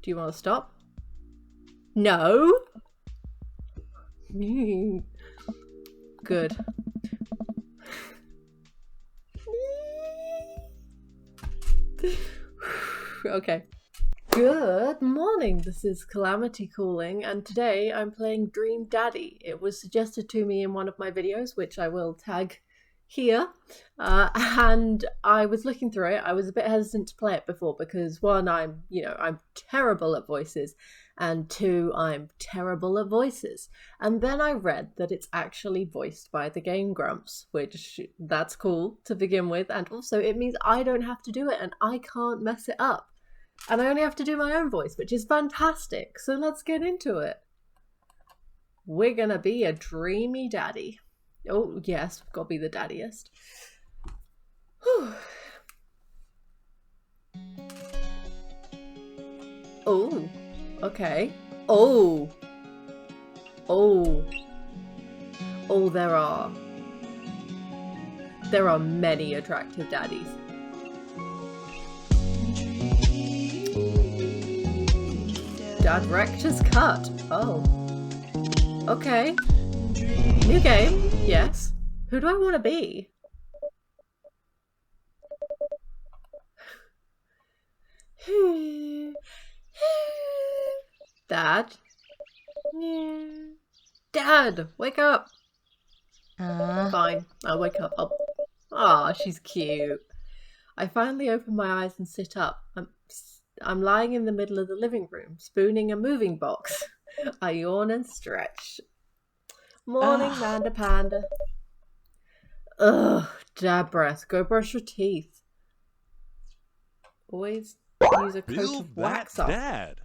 Do you want to stop? No? Good. Okay. Good morning, this is Calamity calling, and today I'm playing Dream Daddy. It was suggested to me in one of my videos, which I will tag here, and I was looking through it. I was a bit hesitant to play it before because one, I'm terrible at voices, and two, I'm terrible at voices. And then I read that it's actually voiced by the Game Grumps, which that's cool to begin with, and also it means I don't have to do it and I can't mess it up. And I only have to do my own voice, which is fantastic. So let's get into it. We're gonna be a dreamy daddy. Oh, yes, we've got to be the daddiest. Whew. Oh, okay. Oh. Oh. Oh, there are many attractive daddies. Director's cut. Oh. Okay. New game. Yes. Who do I want to be? Dad? Dad, wake up. Fine, I'll wake up. Aw, she's cute. I finally open my eyes and sit up. I'm lying in the middle of the living room, spooning a moving box. I yawn and stretch. Morning, Manda Panda. Ugh, dad breath. Go brush your teeth. Always use a coat of wax off. Dad.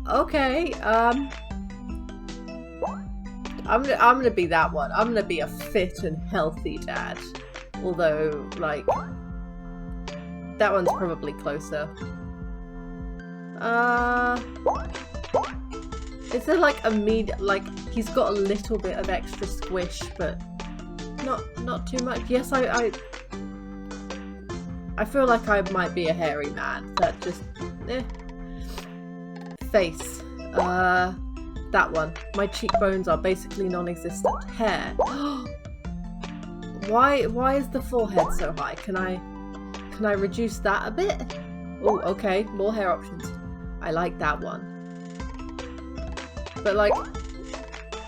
Okay, I'm gonna be that one. I'm gonna be a fit and healthy dad. Although, like, that one's probably closer. Is there like he's got a little bit of extra squish, but not too much. Yes, I feel like I might be a hairy man. That just Face. That one. My cheekbones are basically non-existent. Hair. Why is the forehead so high? Can I reduce that a bit? Oh, okay. More hair options. I like that one. But like,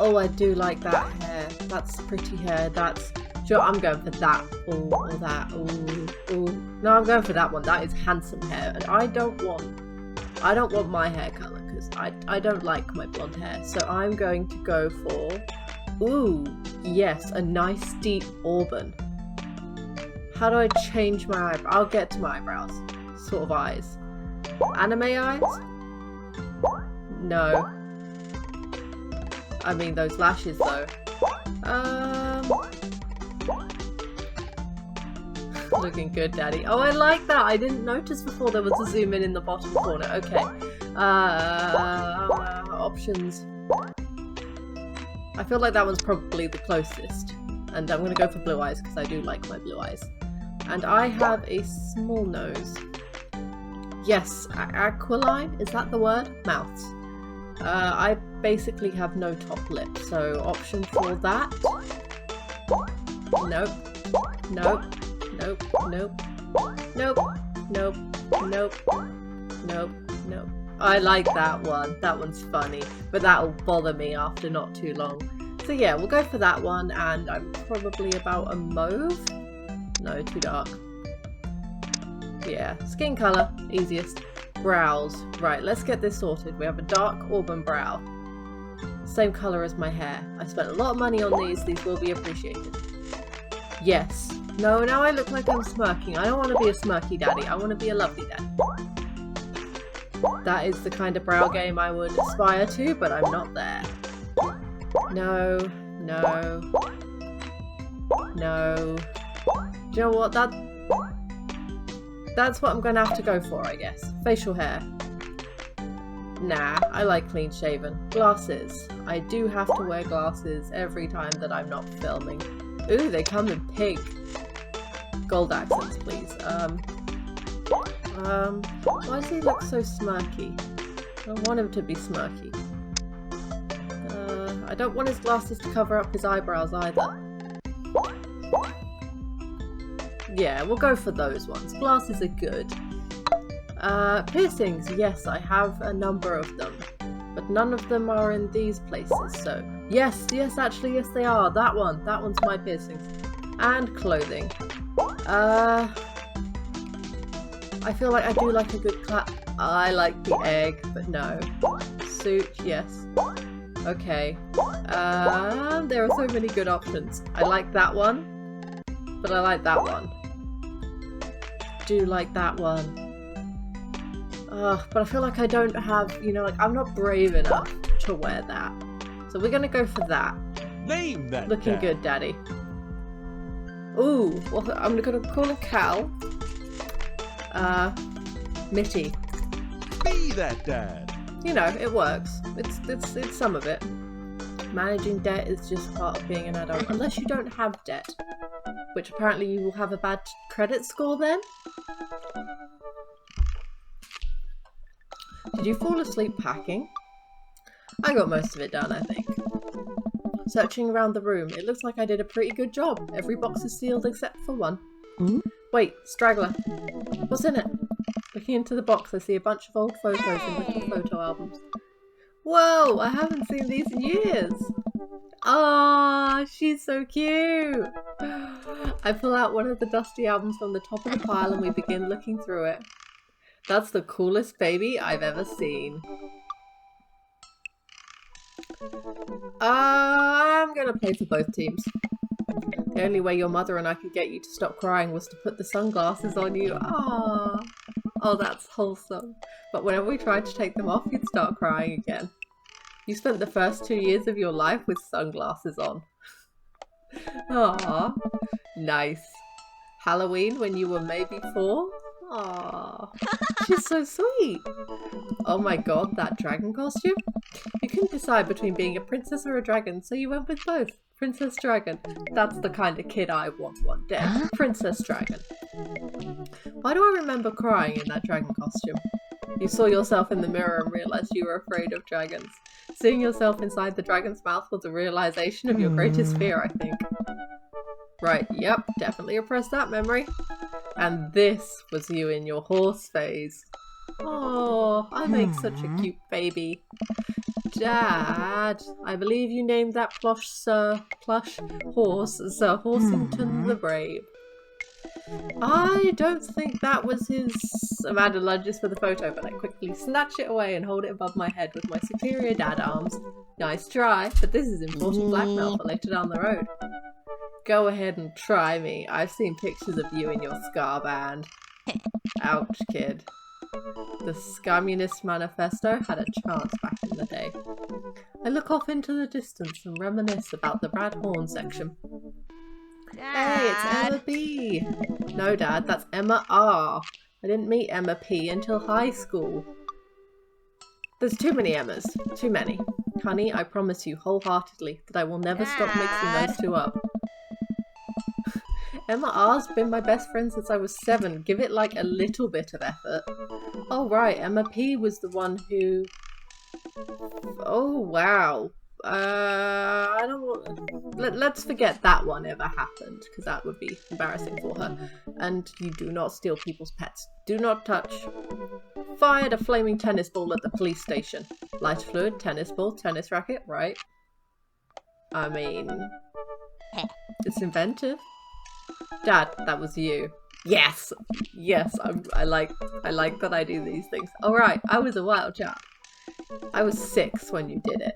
oh, I do like that hair. That's pretty hair. That's sure. I'm going for that. Or that. Ooh. No, I'm going for that one. That is handsome hair, and I don't want my hair color because I don't like my blonde hair. So I'm going to go for, ooh, yes, a nice deep auburn. How do I change my eyebrows? I'll get to my eyebrows. Sort of eyes. Anime eyes? No. I mean those lashes though. Looking good, Daddy. Oh, I like that. I didn't notice before there was a zoom in the bottom corner. Okay. Options. I feel like that one's probably the closest. And I'm going to go for blue eyes because I do like my blue eyes. And I have a small nose. Yes, aquiline? Is that the word? Mouths. I basically have no top lip, so option for that. Nope. Nope. Nope. Nope. Nope. Nope. Nope. Nope. Nope. I like that one. That one's funny, but that'll bother me after not too long. So yeah, we'll go for that one, and I'm probably about a mauve. No, too dark. Yeah, skin colour, easiest. Brows. Right, let's get this sorted. We have a dark auburn brow. Same colour as my hair. I spent a lot of money on these. These will be appreciated. Yes. No, now I look like I'm smirking. I don't want to be a smirky daddy. I want to be a lovely daddy. That is the kind of brow game I would aspire to, but I'm not there. No. No. No. Do you know what? That's what I'm going to have to go for, I guess. Facial hair. Nah, I like clean shaven. Glasses. I do have to wear glasses every time that I'm not filming. Ooh, they come in pink. Gold accents, please. Why does he look so smirky? I don't want him to be smirky. I don't want his glasses to cover up his eyebrows either. Yeah, we'll go for those ones. Glasses are good. Piercings, yes, I have a number of them. But none of them are in these places, so... Yes, actually, yes they are. That one's my piercings. And clothing. I feel like I do like a good clap. I like the egg, but no. Suit, yes. Okay. There are so many good options. I like that one, but I like that one. Do like that one. But I feel like I don't have, you know, like I'm not brave enough to wear that. So we're gonna go for that. Name that. Looking dad. good, Daddy. Ooh, well, I'm gonna call him Cal. Mitty. Be that dad. You know, it works. It's some of it. Managing debt is just part of being an adult, unless you don't have debt, which apparently you will have a bad credit score then. Did you fall asleep packing? I got most of it done, I think. Searching around the room, it looks like I did a pretty good job. Every box is sealed except for one. Wait, straggler. What's in it? Looking into the box, I see a bunch of old photos in little photo albums. Whoa, I haven't seen these in years. Ah, she's so cute. I pull out one of the dusty albums from the top of the pile and we begin looking through it. That's the coolest baby I've ever seen. I'm gonna play for both teams. The only way your mother and I could get you to stop crying was to put the sunglasses on you. Ah, oh, that's wholesome. But whenever we tried to take them off, you'd start crying again. You spent the first 2 years of your life with sunglasses on. Ah, nice. Halloween when you were maybe 4? Aww, she's so sweet. Oh my god, that dragon costume? You couldn't decide between being a princess or a dragon, so you went with both. Princess Dragon. That's the kind of kid I want one day. Princess Dragon. Why do I remember crying in that dragon costume? You saw yourself in the mirror and realised you were afraid of dragons. Seeing yourself inside the dragon's mouth was a realisation of your greatest fear, I think. Right, yep, definitely repressed that memory. And this was you in your horse phase. Oh, I make such a cute baby. Dad, I believe you named that plush horse Sir Horsington the Brave. I don't think that was his... Amanda lunges for the photo, but I quickly snatch it away and hold it above my head with my superior dad arms. Nice try, but this is important blackmail for later down the road. Go ahead and try me. I've seen pictures of you in your scar band. Ouch, kid. The Communist Manifesto had a chance back in the day. I look off into the distance and reminisce about the Brad Horn section. Dad. Hey, it's Emma B. No, Dad, that's Emma R. I didn't meet Emma P until high school. There's too many Emmas. Too many. Honey, I promise you wholeheartedly that I will never stop mixing those two up. Emma R's been my best friend since I was 7. Give it like a little bit of effort. Oh right, Emma P was the one who... Oh wow. I don't want... Let's forget that one ever happened, because that would be embarrassing for her. And you do not steal people's pets. Do not touch. Fired a flaming tennis ball at the police station. Lighter fluid, tennis ball, tennis racket, right? I mean... It's inventive. Dad, that was you. Yes! Yes, I like that I do these things. Alright, I was a wild child. I was 6 when you did it.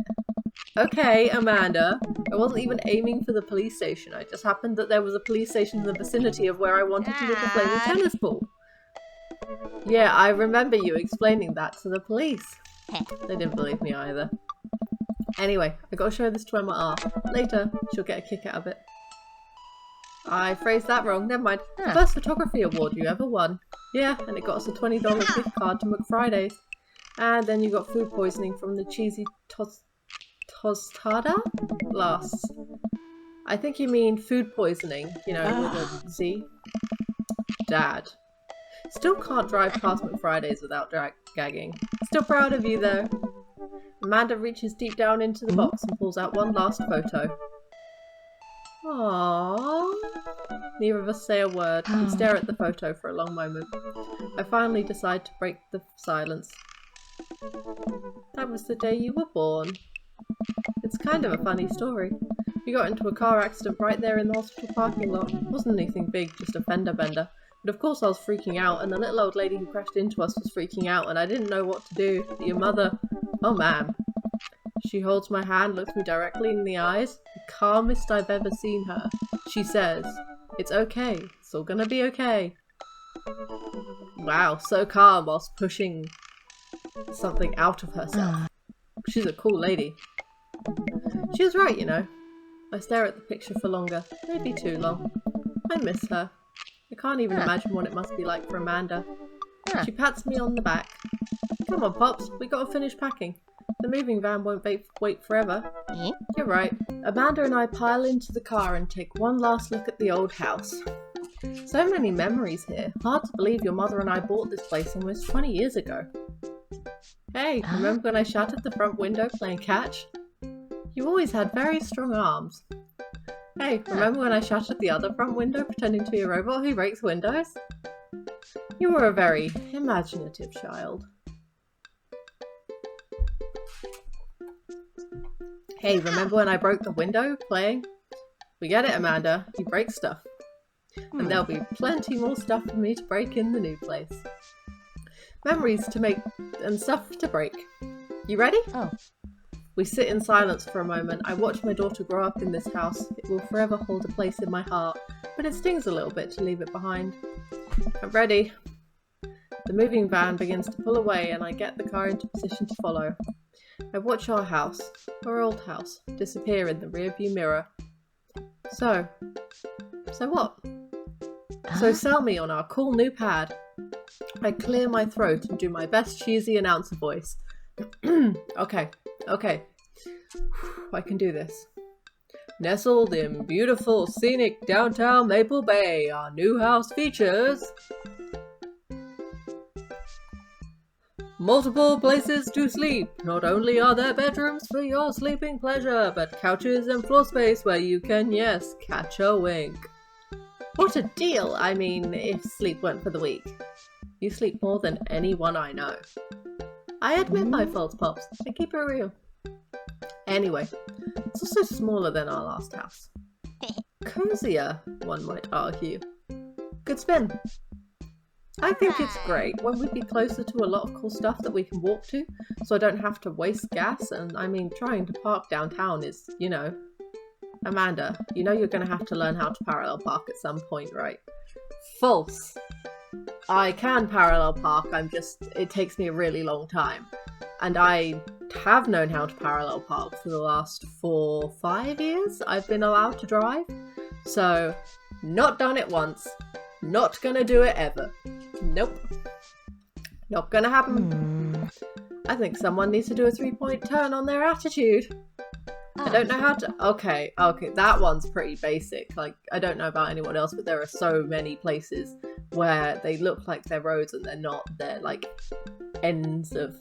Okay, Amanda. I wasn't even aiming for the police station. I just happened that there was a police station in the vicinity of where I wanted to hit the flaming tennis ball. Yeah, I remember you explaining that to the police. They didn't believe me either. Anyway, I gotta show this to Emma R. Later, she'll get a kick out of it. I phrased that wrong, never mind. The first photography award you ever won. Yeah, and it got us a $20 gift card to McFriday's. And then you got food poisoning from the cheesy tostada? Glass. I think you mean food poisoning, you know, with a Z. Dad. Still can't drive past McFriday's without gagging. Still proud of you though. Amanda reaches deep down into the box and pulls out one last photo. Aww. Neither of us say a word. We stare at the photo for a long moment. I finally decide to break the silence. That was the day you were born. It's kind of a funny story. We got into a car accident right there in the hospital parking lot. It wasn't anything big, just a fender bender. But of course I was freaking out, and the little old lady who crashed into us was freaking out, and I didn't know what to do. Your mother... Oh man. She holds my hand, looks me directly in the eyes. The calmest I've ever seen her. She says, "It's okay. It's all gonna be okay." Wow, so calm whilst pushing something out of herself. She's a cool lady. She was right, you know. I stare at the picture for longer. Maybe too long. I miss her. I can't even imagine what it must be like for Amanda. She pats me on the back. Come on, Pops. We gotta finish packing. The moving van won't wait forever. You're right. Amanda and I pile into the car and take one last look at the old house. So many memories here. Hard to believe your mother and I bought this place almost 20 years ago. Hey, remember when I shattered the front window playing catch? You always had very strong arms. Hey, remember when I shattered the other front window pretending to be a robot who breaks windows? You were a very imaginative child. Hey, remember when I broke the window playing? We get it, Amanda. You break stuff. And there'll be plenty more stuff for me to break in the new place. Memories to make and stuff to break. You ready? Oh. We sit in silence for a moment. I watch my daughter grow up in this house. It will forever hold a place in my heart, but it stings a little bit to leave it behind. I'm ready. The moving van begins to pull away and I get the car into position to follow. I watch our house, our old house, disappear in the rearview mirror. So what? So sell me on our cool new pad. I clear my throat and do my best cheesy announcer voice. Okay. I can do this. Nestled in beautiful, scenic downtown Maple Bay, our new house features multiple places to sleep. Not only are there bedrooms for your sleeping pleasure, but couches and floor space where you can, yes, catch a wink. What a deal! I mean, if sleep went for the week. You sleep more than anyone I know. I admit my faults, Pops. I keep it real. Anyway, it's also smaller than our last house. Cozier, one might argue. Good spin. I think it's great when we'd be closer to a lot of cool stuff that we can walk to, so I don't have to waste gas, and I mean, trying to park downtown is, you know... Amanda, you know you're going to have to learn how to parallel park at some point, right? False. I can parallel park, it takes me a really long time. And I have known how to parallel park for the last 4-5 years I've been allowed to drive. So, not done it once. Not gonna do it ever. Nope. Not gonna happen. I think someone needs to do a 3-point turn on their attitude. I don't know how to... Okay, that one's pretty basic. Like, I don't know about anyone else, but there are so many places where they look like they're roads and they're not. They're like ends of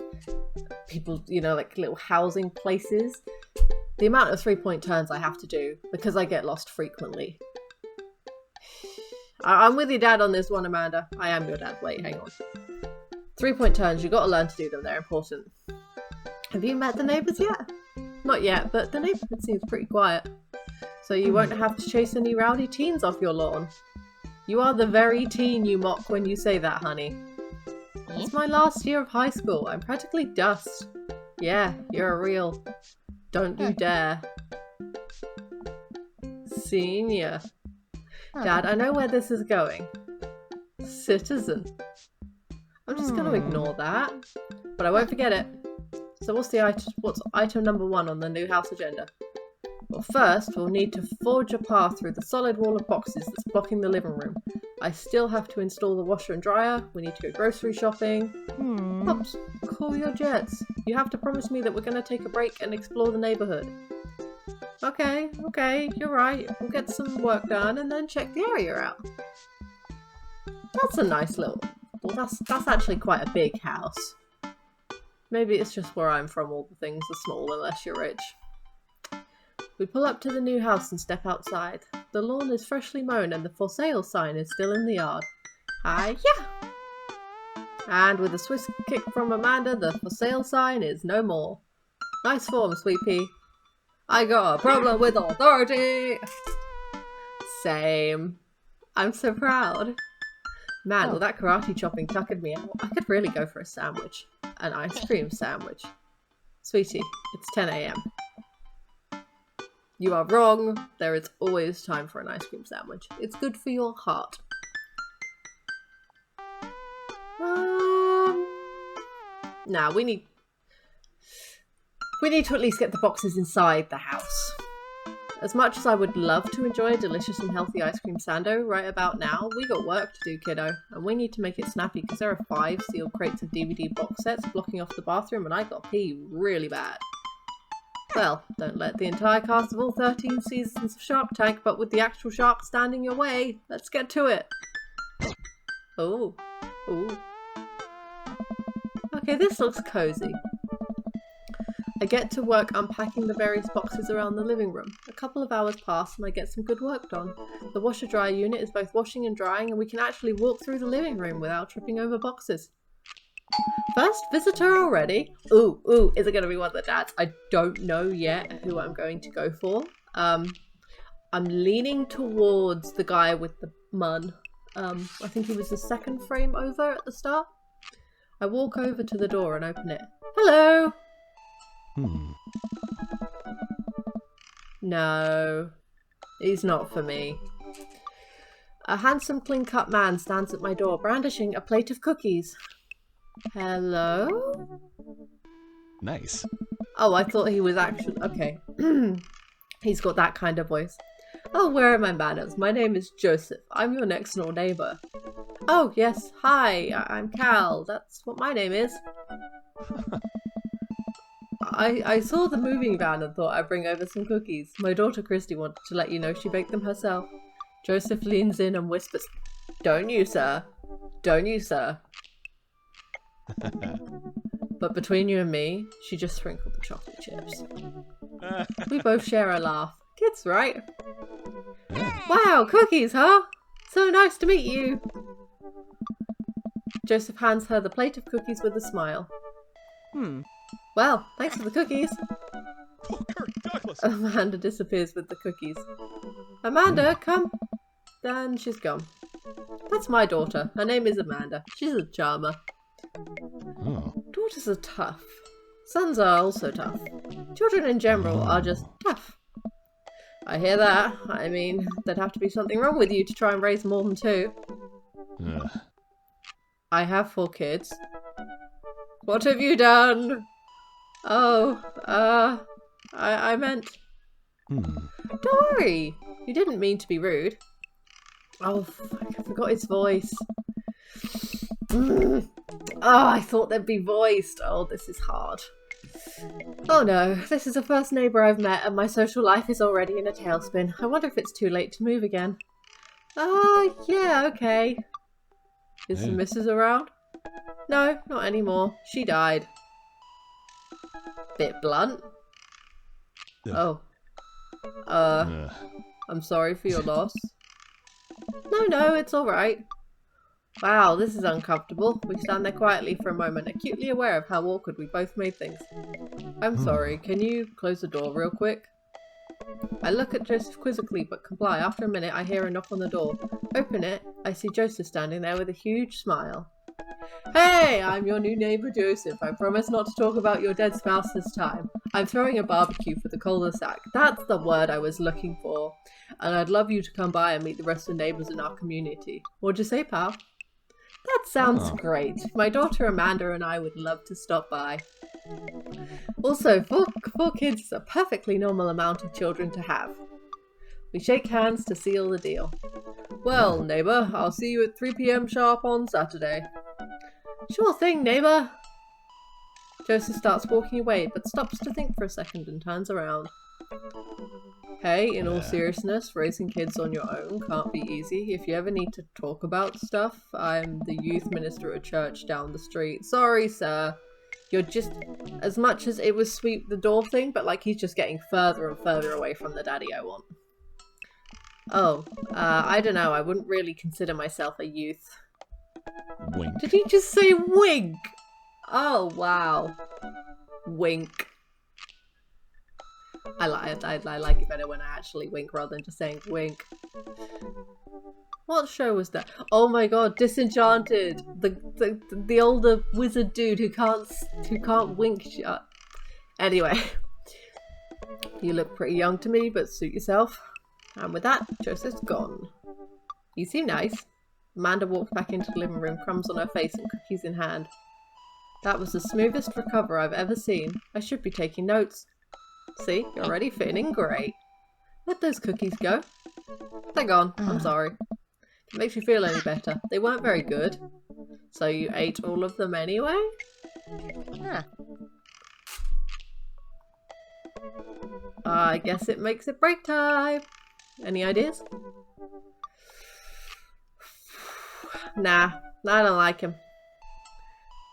people, you know, like little housing places. The amount of 3-point turns I have to do, because I get lost frequently. I'm with your dad on this one, Amanda. I am your dad. Wait, hang on. 3-point turns, you got to learn to do them. They're important. Have you met the neighbours yet? Not yet, but the neighbourhood seems pretty quiet. So you won't have to chase any rowdy teens off your lawn. You are the very teen you mock when you say that, honey. It's my last year of high school. I'm practically dust. Yeah, you're a real... Don't you dare. Senior. Dad, I know where this is going. Citizen. I'm just going to ignore that. But I won't forget it. So what's item number 1 on the new house agenda? Well, first, we'll need to forge a path through the solid wall of boxes that's blocking the living room. I still have to install the washer and dryer. We need to go grocery shopping. Pops, cool your jets. You have to promise me that we're going to take a break and explore the neighbourhood. Okay, you're right. We'll get some work done and then check the area out. That's a nice little Well, that's actually quite a big house. Maybe it's just where I'm from, all the things are small unless you're rich. We pull up to the new house and step outside. The lawn is freshly mown and the for sale sign is still in the yard. Hi-ya! And with a Swiss kick from Amanda, the for sale sign is no more. Nice form, Sweet Pea. I got a problem with authority! Same. I'm so proud. Man, well, that karate chopping tuckered me out. I could really go for a sandwich. An ice cream sandwich. Sweetie, it's 10 a.m. You are wrong. There is always time for an ice cream sandwich. It's good for your heart. Now we need to at least get the boxes inside the house. As much as I would love to enjoy a delicious and healthy ice cream sando right about now, we got work to do, kiddo, and we need to make it snappy because there are 5 sealed crates of DVD box sets blocking off the bathroom and I got pee really bad. Well, don't let the entire cast of all 13 seasons of Shark Tank, but with the actual shark standing your way. Let's get to it. Oh. Ooh. Okay, this looks cozy. I get to work unpacking the various boxes around the living room. A couple of hours pass and I get some good work done. The washer-dryer unit is both washing and drying and we can actually walk through the living room without tripping over boxes. First visitor already. Ooh, is it going to be one of the dads? I don't know yet who I'm going to go for. I'm leaning towards the guy with the mun. I think he was the second frame over at the start. I walk over to the door and open it. Hello! No, he's not for me. A handsome, clean-cut man stands at my door, brandishing a plate of cookies. Hello? Nice. Oh, I thought he was actually... Okay. He's got that kind of voice. Oh, where are my manners? My name is Joseph. I'm your next-door neighbour. Oh, yes. Hi, I'm Cal. That's what my name is. I saw the moving van and thought I'd bring over some cookies. My daughter Christy wanted to let you know she baked them herself. Joseph leans in and whispers, "Don't you, sir? Don't you, sir?" But between you and me, she just sprinkled the chocolate chips. We both share a laugh. Kids, right? Wow, cookies, huh? So nice to meet you. Joseph hands her the plate of cookies with a smile. Well, thanks for the cookies. Amanda disappears with the cookies. Amanda, come. And she's gone. That's my daughter. Her name is Amanda. She's a charmer. Daughters are tough. Sons are also tough. Children in general are just tough. I hear that. I mean, there'd have to be something wrong with you to try and raise more than 2. I have 4 kids. What have you done? Oh, I meant... Don't worry. You didn't mean to be rude. Oh, fuck, I forgot his voice. Oh, I thought they'd be voiced. Oh, this is hard. Oh no, this is the first neighbour I've met and my social life is already in a tailspin. I wonder if it's too late to move again. Yeah, okay. Is the missus around? No, not anymore. She died. Bit blunt. Oh. I'm sorry for your loss. No, it's alright. Wow, this is uncomfortable. We stand there quietly for a moment, acutely aware of how awkward we both made things. I'm sorry, can you close the door real quick? I look at Joseph quizzically but comply. After a minute, I hear a knock on the door. Open it. I see Joseph standing there with a huge smile. Hey, I'm your new neighbour Joseph. I promise not to talk about your dead spouse this time. I'm throwing a barbecue for the cul-de-sac. That's the word I was looking for. And I'd love you to come by and meet the rest of the neighbours in our community. What'd you say, pal? That sounds great. My daughter Amanda and I would love to stop by. Also, 4 kids is a perfectly normal amount of children to have. We shake hands to seal the deal. Well, neighbour, I'll see you at 3 PM sharp on Saturday. Sure thing, neighbour. Joseph starts walking away, but stops to think for a second and turns around. Hey, in all seriousness, raising kids on your own can't be easy. If you ever need to talk about stuff, I'm the youth minister at a church down the street. Sorry, sir. You're just, as much as it was sweep the door thing, but like he's just getting further and further away from the daddy I want. Oh, I don't know. I wouldn't really consider myself a youth. Wink. Did he just say wink? Oh, wow. Wink. I like it better when I actually wink rather than just saying wink. What show was that? Oh my god, Disenchanted! The older wizard dude who can't wink shut. Anyway. You look pretty young to me, but suit yourself. And with that, Joseph's gone. You seem nice. Amanda walked back into the living room, crumbs on her face and cookies in hand. That was the smoothest recover I've ever seen. I should be taking notes. See, you're already fitting in great. Where'd those cookies go? They're gone. I'm sorry. If it makes you feel any better. They weren't very good. So you ate all of them anyway? Huh. I guess it makes it break time. Any ideas? Nah, I don't like him.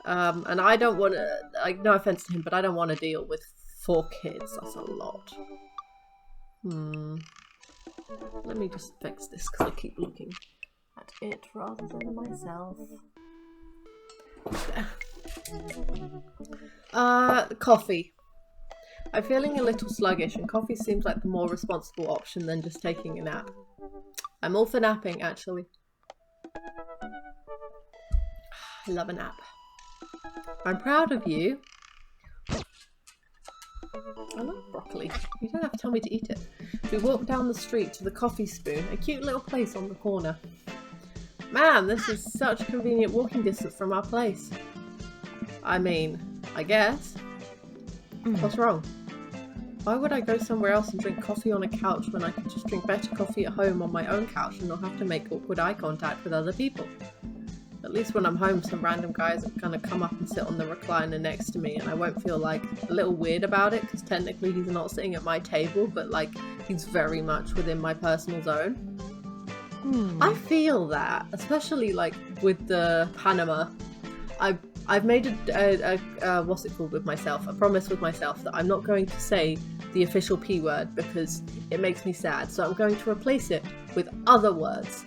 And I don't want to, like, no offense to him, but I don't want to deal with 4 kids. That's a lot. Let me just fix this because I keep looking at it rather than myself. Coffee. I'm feeling a little sluggish and coffee seems like the more responsible option than just taking a nap. I'm all for napping, actually. I love a nap. I'm proud of you. I love broccoli. You don't have to tell me to eat it. We walked down the street to the Coffee Spoon, a cute little place on the corner. Man, this is such convenient walking distance from our place. I mean, I guess. What's wrong? Why would I go somewhere else and drink coffee on a couch when I could just drink better coffee at home on my own couch and not have to make awkward eye contact with other people? At least when I'm home, some random guys are gonna come up and sit on the recliner next to me and I won't feel like a little weird about it because technically he's not sitting at my table, but like he's very much within my personal zone. I feel that, especially like with the Panama. I've made a what's it called with myself, a promise with myself that I'm not going to say the official P word because it makes me sad, so I'm going to replace it with other words.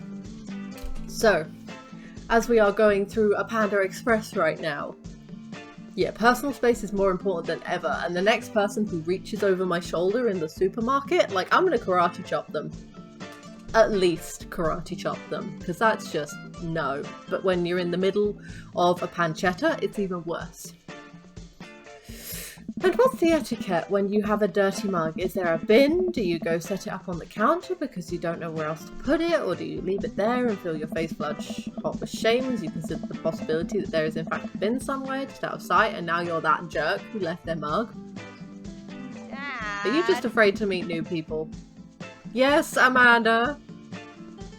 So, as we are going through a Panda Express right now, yeah, personal space is more important than ever, and the next person who reaches over my shoulder in the supermarket, like, I'm gonna karate chop them. At least karate chop them, because that's just no. But when you're in the middle of a pancetta, it's even worse. And what's the etiquette when you have a dirty mug? Is there a bin? Do you go set it up on the counter because you don't know where else to put it? Or do you leave it there and feel your face flush hot with shame as you consider the possibility that there is in fact a bin somewhere just out of sight and now you're that jerk who left their mug? Dad. Are you just afraid to meet new people? Yes, Amanda!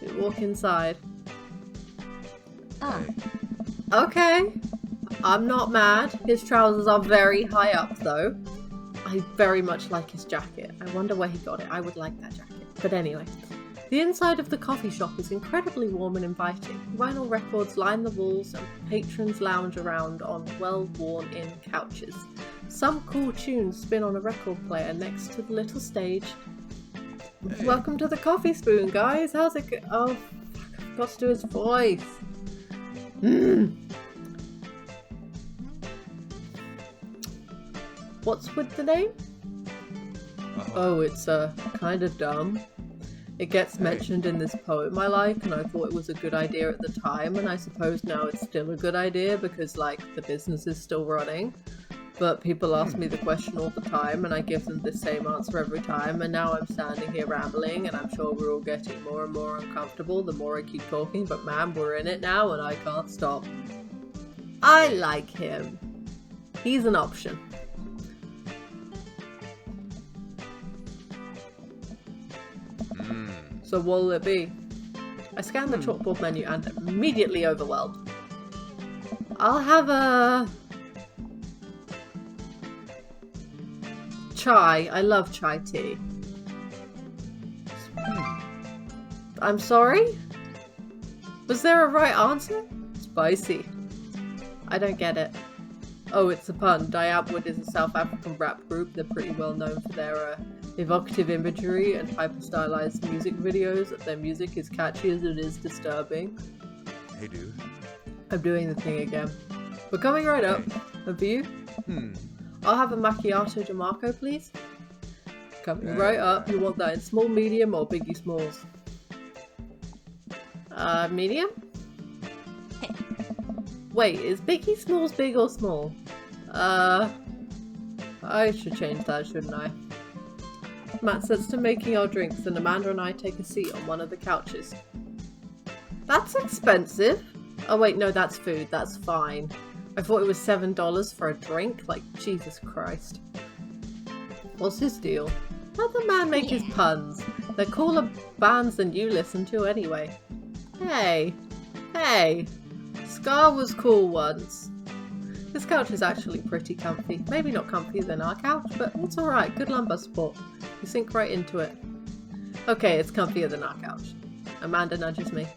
We walk inside. Okay. I'm not mad. His trousers are very high up though. I very much like his jacket. I wonder where he got it. I would like that jacket. But anyway. The inside of the coffee shop is incredibly warm and inviting. Vinyl records line the walls and patrons lounge around on well-worn-in couches. Some cool tunes spin on a record player next to the little stage. Hey. Welcome to the Coffee Spoon, guys. How's it go? Oh, fuck, I forgot to do his voice. What's with the name? Oh, it's kind of dumb. It gets mentioned in this poem I like, and I thought it was a good idea at the time, and I suppose now it's still a good idea because, like, the business is still running. But people ask me the question all the time, and I give them the same answer every time, and now I'm standing here rambling, and I'm sure we're all getting more and more uncomfortable the more I keep talking, but man, we're in it now, and I can't stop. I like him. He's an option. So what'll it be? I scan the chalkboard menu and am immediately overwhelmed. I'll have a... Chai. I love chai tea. I'm sorry? Was there a right answer? Spicy. I don't get it. Oh, it's a pun. Diabwood is a South African rap group. They're pretty well known for their evocative imagery and hyper-stylized music videos. Their music is catchy as it is disturbing. Hey, dude. I'm doing the thing again. We're coming right up. A view? I'll have a macchiato DeMarco, please. Coming right up. You want that in small, medium, or biggie smalls? Medium? Wait, is biggie smalls big or small? I should change that, shouldn't I? Matt sets to making our drinks and Amanda and I take a seat on one of the couches. That's expensive. Oh wait, no, that's food. That's fine. I thought it was $7 for a drink. Like, Jesus Christ. What's his deal? Let the man make his puns. They're cooler bands than you listen to anyway. Hey. Hey. Scar was cool once. This couch is actually pretty comfy. Maybe not comfier than our couch, but it's alright. Good lumbar support. You sink right into it. Okay, it's comfier than our couch. Amanda nudges me.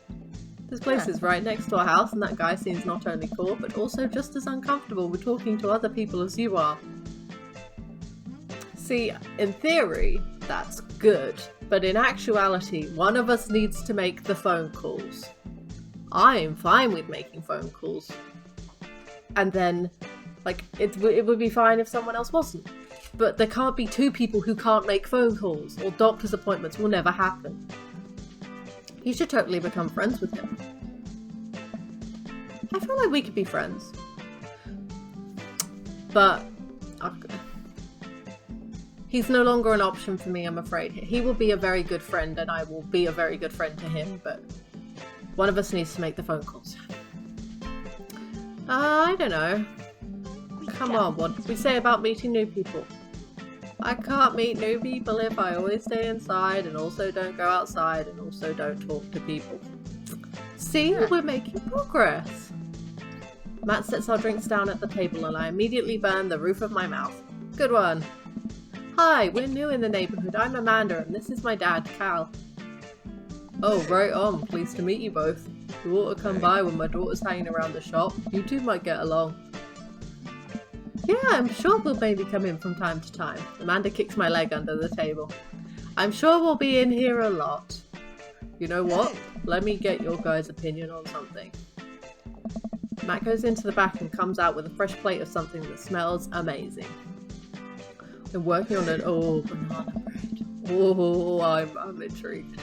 This place is right next to our house, and that guy seems not only cool, but also just as uncomfortable with talking to other people as you are. See, in theory, that's good, but in actuality, one of us needs to make the phone calls. I'm fine with making phone calls. And then, like, it would be fine if someone else wasn't. But there can't be two people who can't make phone calls, or doctor's appointments will never happen. You should totally become friends with him. I feel like we could be friends. But he's no longer an option for me, I'm afraid. He will be a very good friend, and I will be a very good friend to him, but one of us needs to make the phone calls. I don't know. Come on, what did we say about meeting new people? I can't meet new people if I always stay inside and also don't go outside and also don't talk to people. See, we're making progress. Matt sets our drinks down at the table and I immediately burn the roof of my mouth. Good one. Hi, we're new in the neighborhood. I'm Amanda and this is my dad, Cal. Oh, right on. Pleased to meet you both. You ought to come by when my daughter's hanging around the shop. You two might get along. Yeah, I'm sure we'll maybe come in from time to time. Amanda kicks my leg under the table. I'm sure we'll be in here a lot. You know what? Let me get your guys' opinion on something. Matt goes into the back and comes out with a fresh plate of something that smells amazing. I'm working on an banana bread. Oh, I'm intrigued.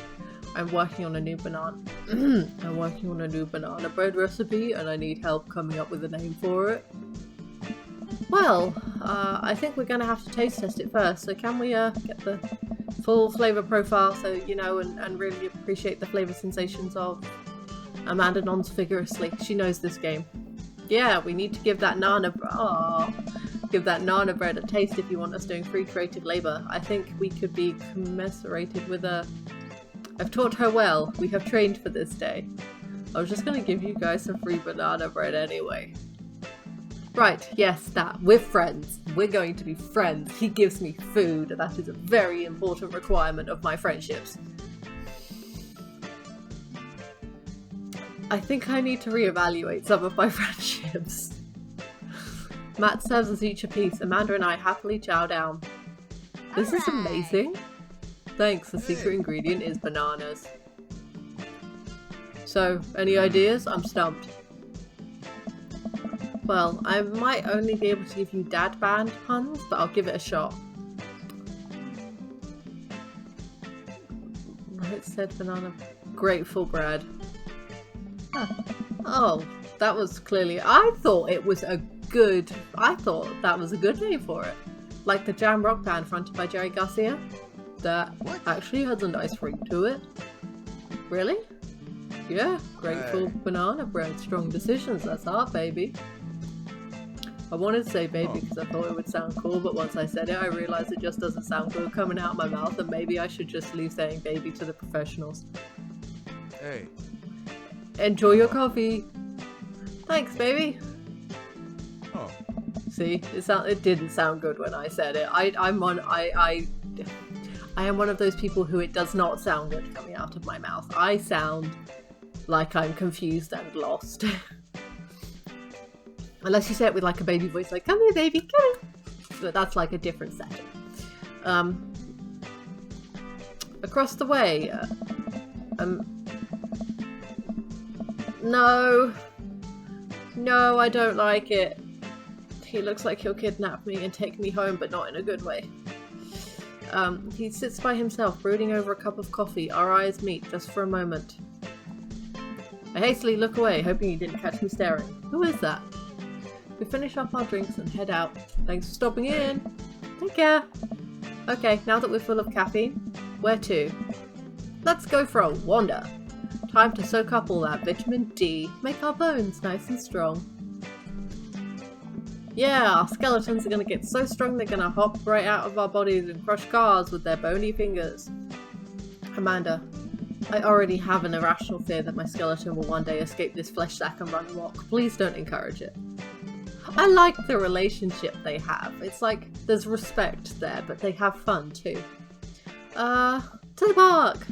I'm working on a new banana. I'm working on a new banana bread recipe, and I need help coming up with a name for it. Well, I think we're going to have to taste test it first, so can we get the full flavour profile so you know and really appreciate the flavour sensations of Amanda nods vigorously. She knows this game. Yeah, we need to give that nana bread a taste if you want us doing free creative labour. I think we could be commiserated with a... I've taught her well. We have trained for this day. I was just going to give you guys some free banana bread anyway. Right, yes, that. We're friends. We're going to be friends. He gives me food. That is a very important requirement of my friendships. I think I need to reevaluate some of my friendships. Matt serves us each a piece. Amanda and I happily chow down. This is amazing. Thanks, the secret ingredient is bananas. So, any ideas? I'm stumped. Well, I might only be able to give you dad band puns, but I'll give it a shot. It said banana. Grateful bread. Huh. Oh, that was clearly... I thought that was a good name for it. Like the jam rock band fronted by Jerry Garcia. That actually has a nice ring to it. Really? Yeah, grateful banana bread. Strong decisions, that's art, baby. I wanted to say baby because I thought it would sound cool, but once I said it, I realized it just doesn't sound good coming out of my mouth, and maybe I should just leave saying baby to the professionals. Hey. Enjoy your coffee. Thanks, baby. Oh. See, it didn't sound good when I said it. I am one of those people who it does not sound good coming out of my mouth. I sound like I'm confused and lost. Unless you say it with like a baby voice, like, come here baby, come here. But that's like a different setting. Across the way, no, I don't like it. He looks like he'll kidnap me and take me home, but not in a good way. He sits by himself, brooding over a cup of coffee. Our eyes meet just for a moment. I hastily look away, hoping he didn't catch me staring. Who is that? We finish up our drinks and head out. Thanks for stopping in. Take care. Okay, now that we're full of caffeine, where to? Let's go for a wander. Time to soak up all that vitamin D, make our bones nice and strong. Yeah, our skeletons are gonna get so strong they're gonna hop right out of our bodies and crush cars with their bony fingers. Amanda, I already have an irrational fear that my skeleton will one day escape this flesh sack and run amok. Please don't encourage it. I like the relationship they have. It's like there's respect there, but they have fun too. To the park!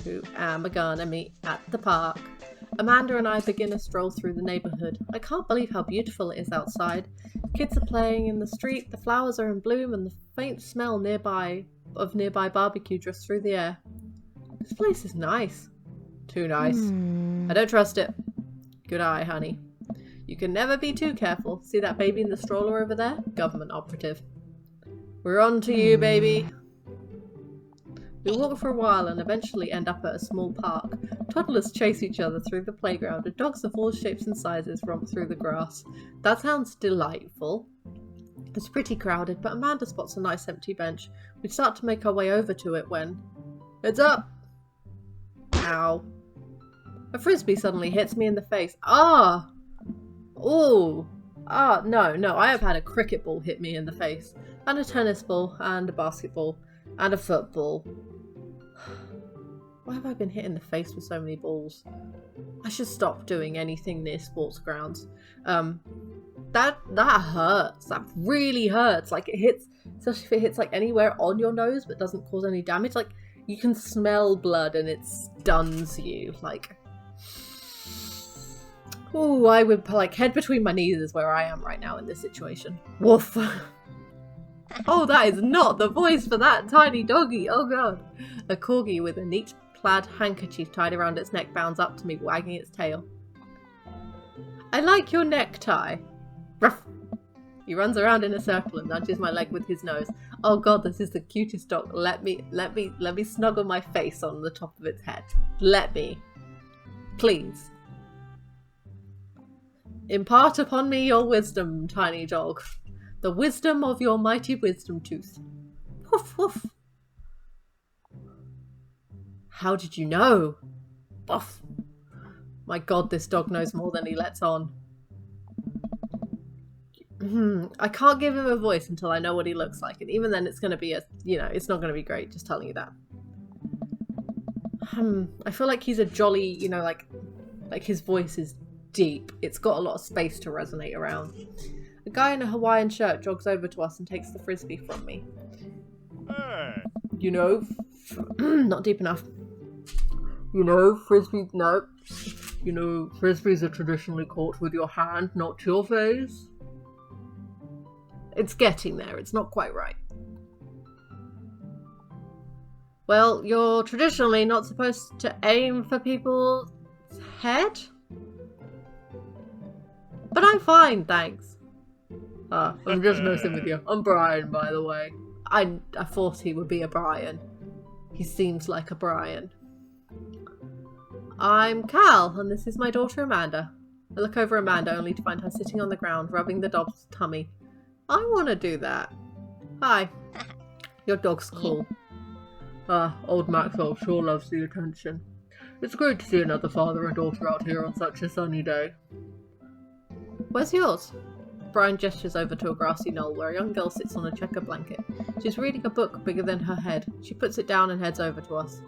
Who am I gonna meet at the park? Amanda and I begin a stroll through the neighbourhood. I can't believe how beautiful it is outside. Kids are playing in the street, the flowers are in bloom, and the faint smell of nearby barbecue drifts through the air. This place is nice. Too nice. I don't trust it. Good eye, honey. You can never be too careful. See that baby in the stroller over there? Government operative. We're on to you, baby. We walk for a while and eventually end up at a small park. Toddlers chase each other through the playground and dogs of all shapes and sizes romp through the grass. That sounds delightful. It's pretty crowded, but Amanda spots a nice empty bench. We start to make our way over to it when... Heads up! Ow. A frisbee suddenly hits me in the face. Ah! Ooh! Ah, no, I have had a cricket ball hit me in the face. And a tennis ball, and a basketball, and a football. Why have I been hit in the face with so many balls? I should stop doing anything near sports grounds. That hurts. That really hurts. Like, it hits, especially if it hits like anywhere on your nose but doesn't cause any damage. Like, you can smell blood and it stuns you. Like, ooh, I would like head between my knees is where I am right now in this situation. Woof. Oh, that is not the voice for that tiny doggy. Oh god. A corgi with a neat plaid handkerchief tied around its neck bounds up to me, wagging its tail. I like your necktie. Ruff. He runs around in a circle and nudges my leg with his nose. Oh god, this is the cutest dog. Let me snuggle my face on the top of its head. Let me. Please. Impart upon me your wisdom, tiny dog. The wisdom of your mighty wisdom tooth. Woof woof. How did you know? Woof. My god, this dog knows more than he lets on. I can't give him a voice until I know what he looks like, and even then it's going to be it's not going to be great, just telling you that. I feel like he's a jolly, like his voice is deep. It's got a lot of space to resonate around. A guy in a Hawaiian shirt jogs over to us and takes the frisbee from me. Hey. Not deep enough. Frisbees, no. Frisbees are traditionally caught with your hand, not your face. It's getting there, it's not quite right. Well, you're traditionally not supposed to aim for people's head? But I'm fine, thanks. I'm just messing with you. I'm Brian, by the way. I thought he would be a Brian. He seems like a Brian. I'm Cal, and this is my daughter Amanda. I look over Amanda only to find her sitting on the ground, rubbing the dog's tummy. I want to do that. Hi. Your dog's cool. Old Maxwell sure loves the attention. It's great to see another father and daughter out here on such a sunny day. Where's yours? Brian gestures over to a grassy knoll where a young girl sits on a checker blanket. She's reading a book bigger than her head. She puts it down and heads over to us.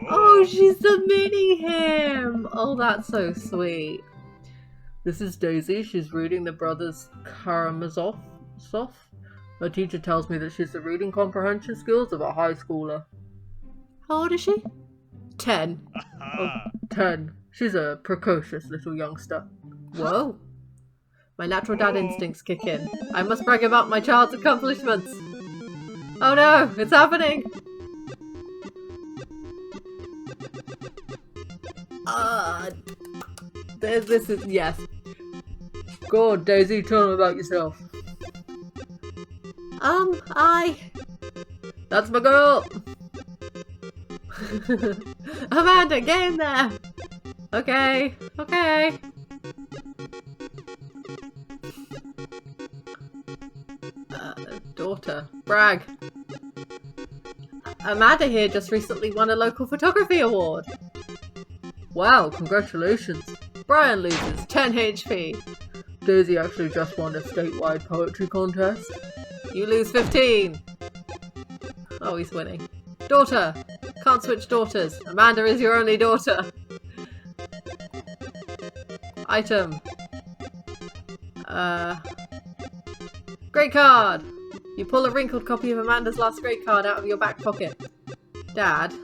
Oh, she's the mini him! Oh, that's so sweet. This is Daisy. She's reading the Brothers Karamazov. Her teacher tells me that she's the reading comprehension skills of a high schooler. How old is she? 10. Oh, 10. She's a precocious little youngster. Whoa. My natural dad instincts kick in. I must brag about my child's accomplishments. Oh no, it's happening! This is, yes. Go on, Daisy, tell me about yourself. That's my girl! Amanda, get in there! Okay. Daughter. Brag. Amanda here just recently won a local photography award. Wow, congratulations. Brian loses 10 HP. Daisy actually just won a statewide poetry contest. You lose 15. Oh, he's winning. Daughter. Can't switch daughters. Amanda is your only daughter. Item. Great card. You pull a wrinkled copy of Amanda's last great card out of your back pocket. Dad.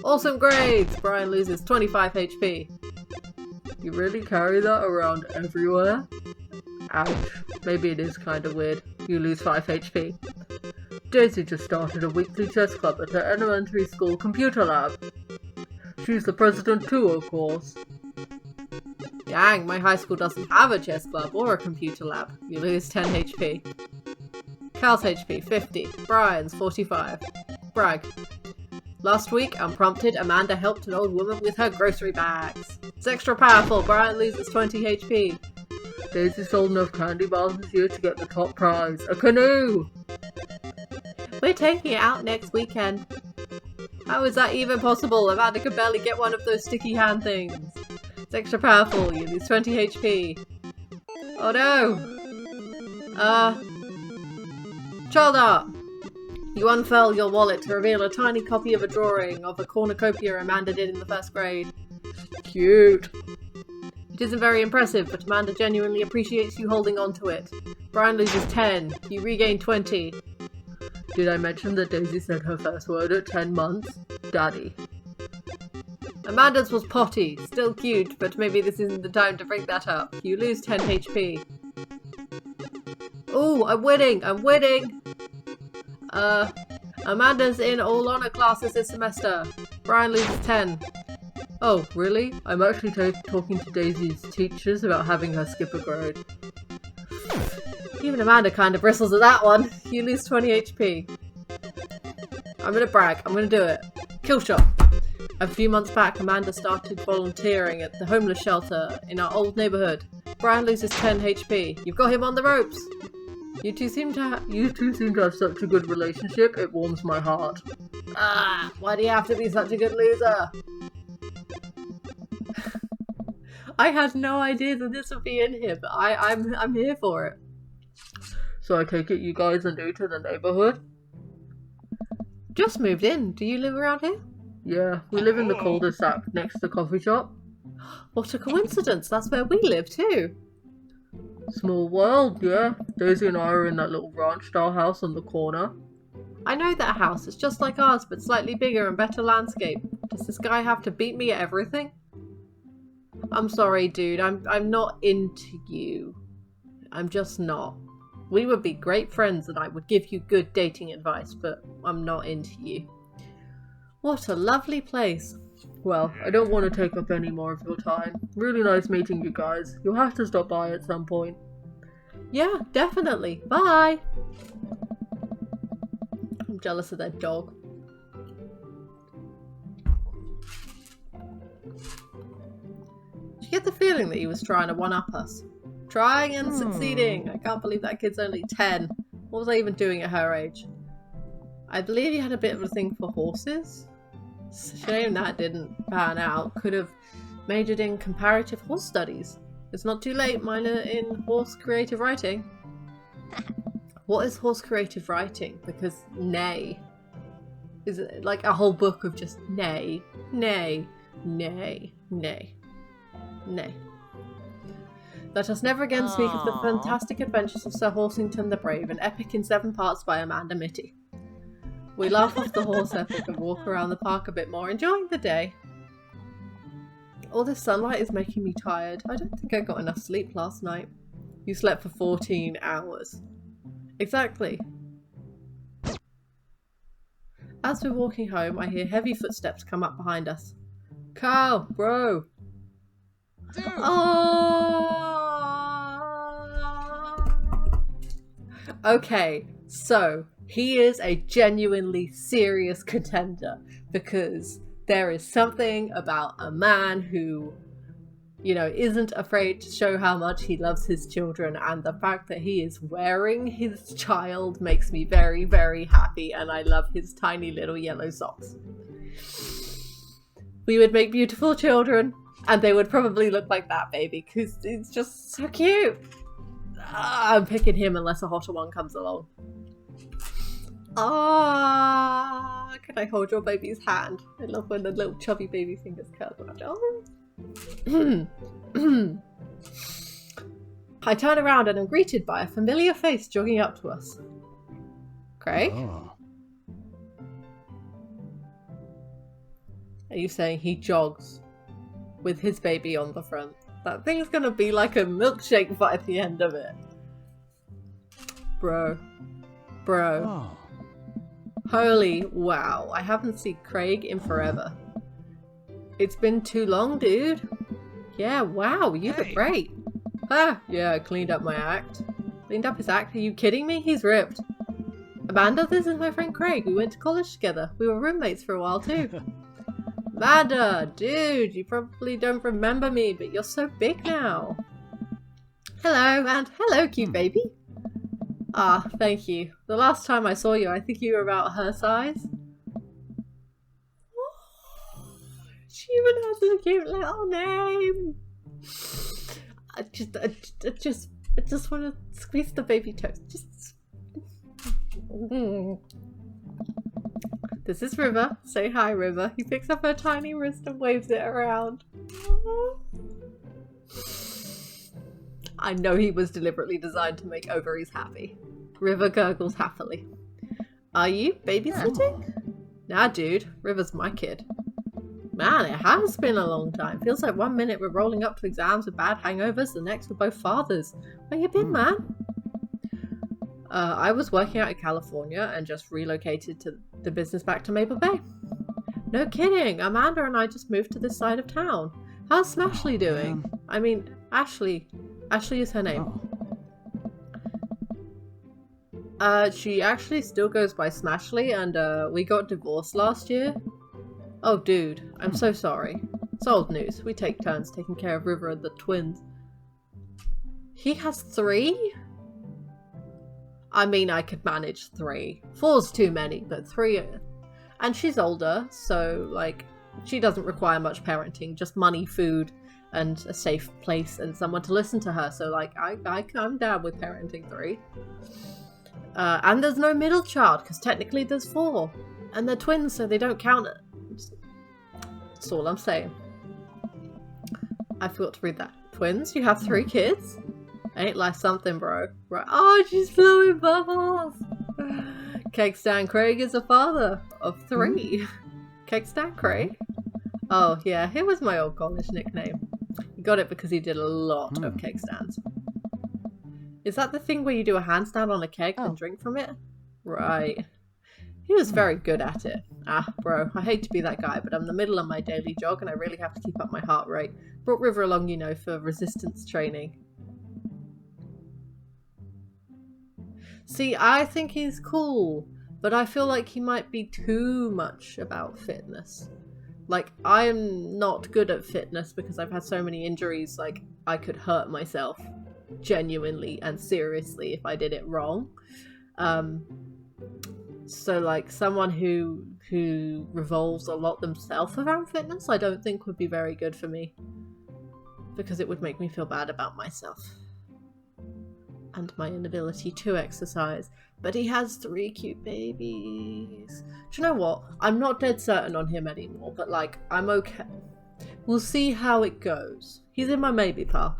Awesome grades! Brian loses 25 HP. You really carry that around everywhere? Ouch. Maybe it is kind of weird. You lose 5 HP. Daisy just started a weekly chess club at her elementary school computer lab. She's the president too, of course. Dang, my high school doesn't have a chess club or a computer lab. You lose 10 HP. Cal's HP, 50. Brian's, 45. Brag. Last week, unprompted, Amanda helped an old woman with her grocery bags. It's extra powerful. Brian loses 20 HP. Daisy sold enough candy bars this year to get the top prize. A canoe! We're taking it out next weekend. How is that even possible? Amanda could barely get one of those sticky hand things. It's extra powerful. You lose 20 HP. Oh no! Child art! You unfurl your wallet to reveal a tiny copy of a drawing of a cornucopia Amanda did in the first grade. Cute! It isn't very impressive, but Amanda genuinely appreciates you holding on to it. Brian loses 10. You regain 20. Did I mention that Daisy said her first word at 10 months? Daddy. Amanda's was potty. Still cute, but maybe this isn't the time to bring that up. You lose 10 HP. Ooh, I'm winning! Amanda's in all honor classes this semester. Brian loses 10. Oh, really? I'm actually talking to Daisy's teachers about having her skip a grade. Even Amanda kind of bristles at that one. You lose 20 HP. I'm gonna brag. I'm gonna do it. Kill shot. A few months back, Amanda started volunteering at the homeless shelter in our old neighborhood. Brian loses 10 HP. You've got him on the ropes. You two seem to have such a good relationship. It warms my heart. Ah, why do you have to be such a good loser? I had no idea that this would be in here, but I'm here for it. So I take it you guys are new to the neighborhood? Just moved in. Do you live around here? Yeah, we live in the cul-de-sac next to the coffee shop. What a coincidence. That's where we live too. Small world, yeah. Daisy and I are in that little ranch-style house on the corner. I know that house. It's just like ours, but slightly bigger and better landscape. Does this guy have to beat me at everything? I'm sorry, dude. I'm not into you. I'm just not. We would be great friends and I would give you good dating advice, but I'm not into you. What a lovely place. Well, I don't want to take up any more of your time. Really nice meeting you guys. You'll have to stop by at some point. Yeah, definitely. Bye! I'm jealous of that dog. Did you get the feeling that he was trying to one-up us? Trying and succeeding. I can't believe that kid's only 10. What was I even doing at her age? I believe he had a bit of a thing for horses. Shame that didn't pan out. Could have majored in comparative horse studies. It's not too late, minor in horse creative writing. What is horse creative writing? Because neigh. Is it like a whole book of just neigh, neigh, neigh, neigh, neigh? Let us never again speak of the Aww. fantastic adventures of Sir Horsington the Brave, an epic in 7 parts by Amanda Mitty. We laugh off the horse epic and walk around the park a bit more, enjoying the day. All this sunlight is making me tired. I don't think I got enough sleep last night. You slept for 14 hours. Exactly. As we're walking home, I hear heavy footsteps come up behind us. Carl, bro. Dude. Oh. Okay, so he is a genuinely serious contender because there is something about a man who, you know, isn't afraid to show how much he loves his children, and the fact that he is wearing his child makes me very, very happy, and I love his tiny little yellow socks. We would make beautiful children, and they would probably look like that baby, because it's just so cute. I'm picking him unless a hotter one comes along. Can I hold your baby's hand? I love when the little chubby baby fingers curl around. Oh. I turn around and am greeted by a familiar face jogging up to us. Craig? Oh. Are you saying he jogs with his baby on the front? That thing's gonna be like a milkshake by the end of it. Bro. Oh. Holy wow, I haven't seen Craig in forever. It's been too long, dude. Yeah, wow, you look great. Ah, yeah, I cleaned up my act. Cleaned up his act? Are you kidding me? He's ripped. Amanda, this is my friend Craig. We went to college together. We were roommates for a while too. Amanda, dude, you probably don't remember me, but you're so big now. Hello, and hello, cute baby. Ah, thank you. The last time I saw you, I think you were about her size. She even has a cute little name. I just want to squeeze the baby toes. This is River. Say hi, River. He picks up her tiny wrist and waves it around. I know he was deliberately designed to make ovaries happy. River gurgles happily. Are you babysitting? Nah, dude. River's my kid. Man, it has been a long time. Feels like 1 minute we're rolling up to exams with bad hangovers, the next we're both fathers. Where you been, man? I was working out in California and just relocated to the business back to Maple Bay. No kidding. Amanda and I just moved to this side of town. How's Smashley doing? I mean, Ashley. Ashley is her name. She actually still goes by Smashley, and we got divorced last year. Oh, dude, I'm so sorry. It's old news. We take turns taking care of River and the twins. He has 3? I mean, I could manage 3. 4's too many, but 3... And she's older, so, like, she doesn't require much parenting. Just money, food, and a safe place, and someone to listen to her. So, like, I'm down with parenting 3. And there's no middle child, because technically there's 4. And they're twins, so they don't count it. That's all I'm saying. I forgot to read that. Twins? You have 3 kids? Ain't like something, bro. Right. Oh, she's blowing bubbles! Cake Stan Craig is a father of 3. Cake Stan Craig? Oh, yeah, it was my old college nickname. He got it because he did a lot of cake stands. Is that the thing where you do a handstand on a keg and drink from it? Right. He was very good at it. Ah, bro, I hate to be that guy, but I'm in the middle of my daily jog and I really have to keep up my heart rate. Brought River along, you know, for resistance training. See, I think he's cool, but I feel like he might be too much about fitness. Like, I'm not good at fitness because I've had so many injuries, like, I could hurt myself genuinely and seriously if I did it wrong. So, like, someone who revolves a lot themselves around fitness, I don't think would be very good for me. Because it would make me feel bad about myself. And my inability to exercise. But he has 3 cute babies. Do you know what? I'm not dead certain on him anymore, but, like, I'm okay. We'll see how it goes. He's in my maybe pile.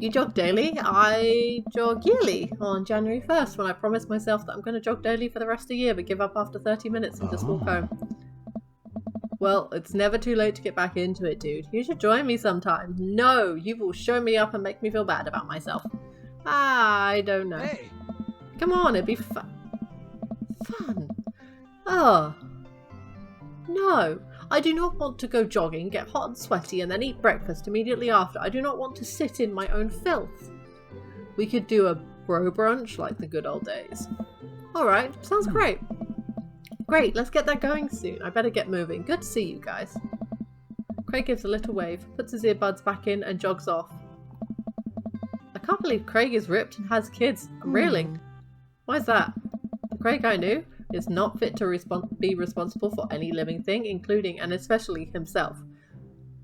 You jog daily? I jog yearly on January 1st when I promised myself that I'm going to jog daily for the rest of the year but give up after 30 minutes and just walk home. Well, it's never too late to get back into it, dude. You should join me sometime. No, you will show me up and make me feel bad about myself. I don't know. Hey. Come on, it'd be fun. Oh. No. I do not want to go jogging, get hot and sweaty, and then eat breakfast immediately after. I do not want to sit in my own filth. We could do a bro brunch like the good old days. Alright, sounds great. Great, let's get that going soon. I better get moving. Good to see you guys. Craig gives a little wave, puts his earbuds back in, and jogs off. I can't believe Craig is ripped and has kids. Really? Why's that? The Craig I knew is not fit to be responsible for any living thing, including and especially himself.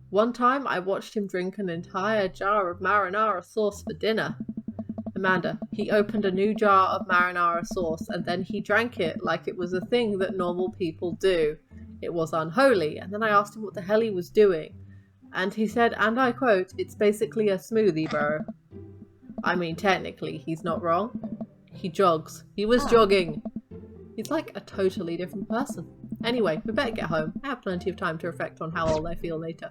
One time I watched him drink an entire jar of marinara sauce for dinner. Amanda, he opened a new jar of marinara sauce and then he drank it like it was a thing that normal people do. It was unholy, and then I asked him what the hell he was doing. And he said, and I quote, "It's basically a smoothie, bro." I mean, technically, he's not wrong. He jogs. He was jogging. He's like a totally different person. Anyway, we better get home. I have plenty of time to reflect on how old I feel later.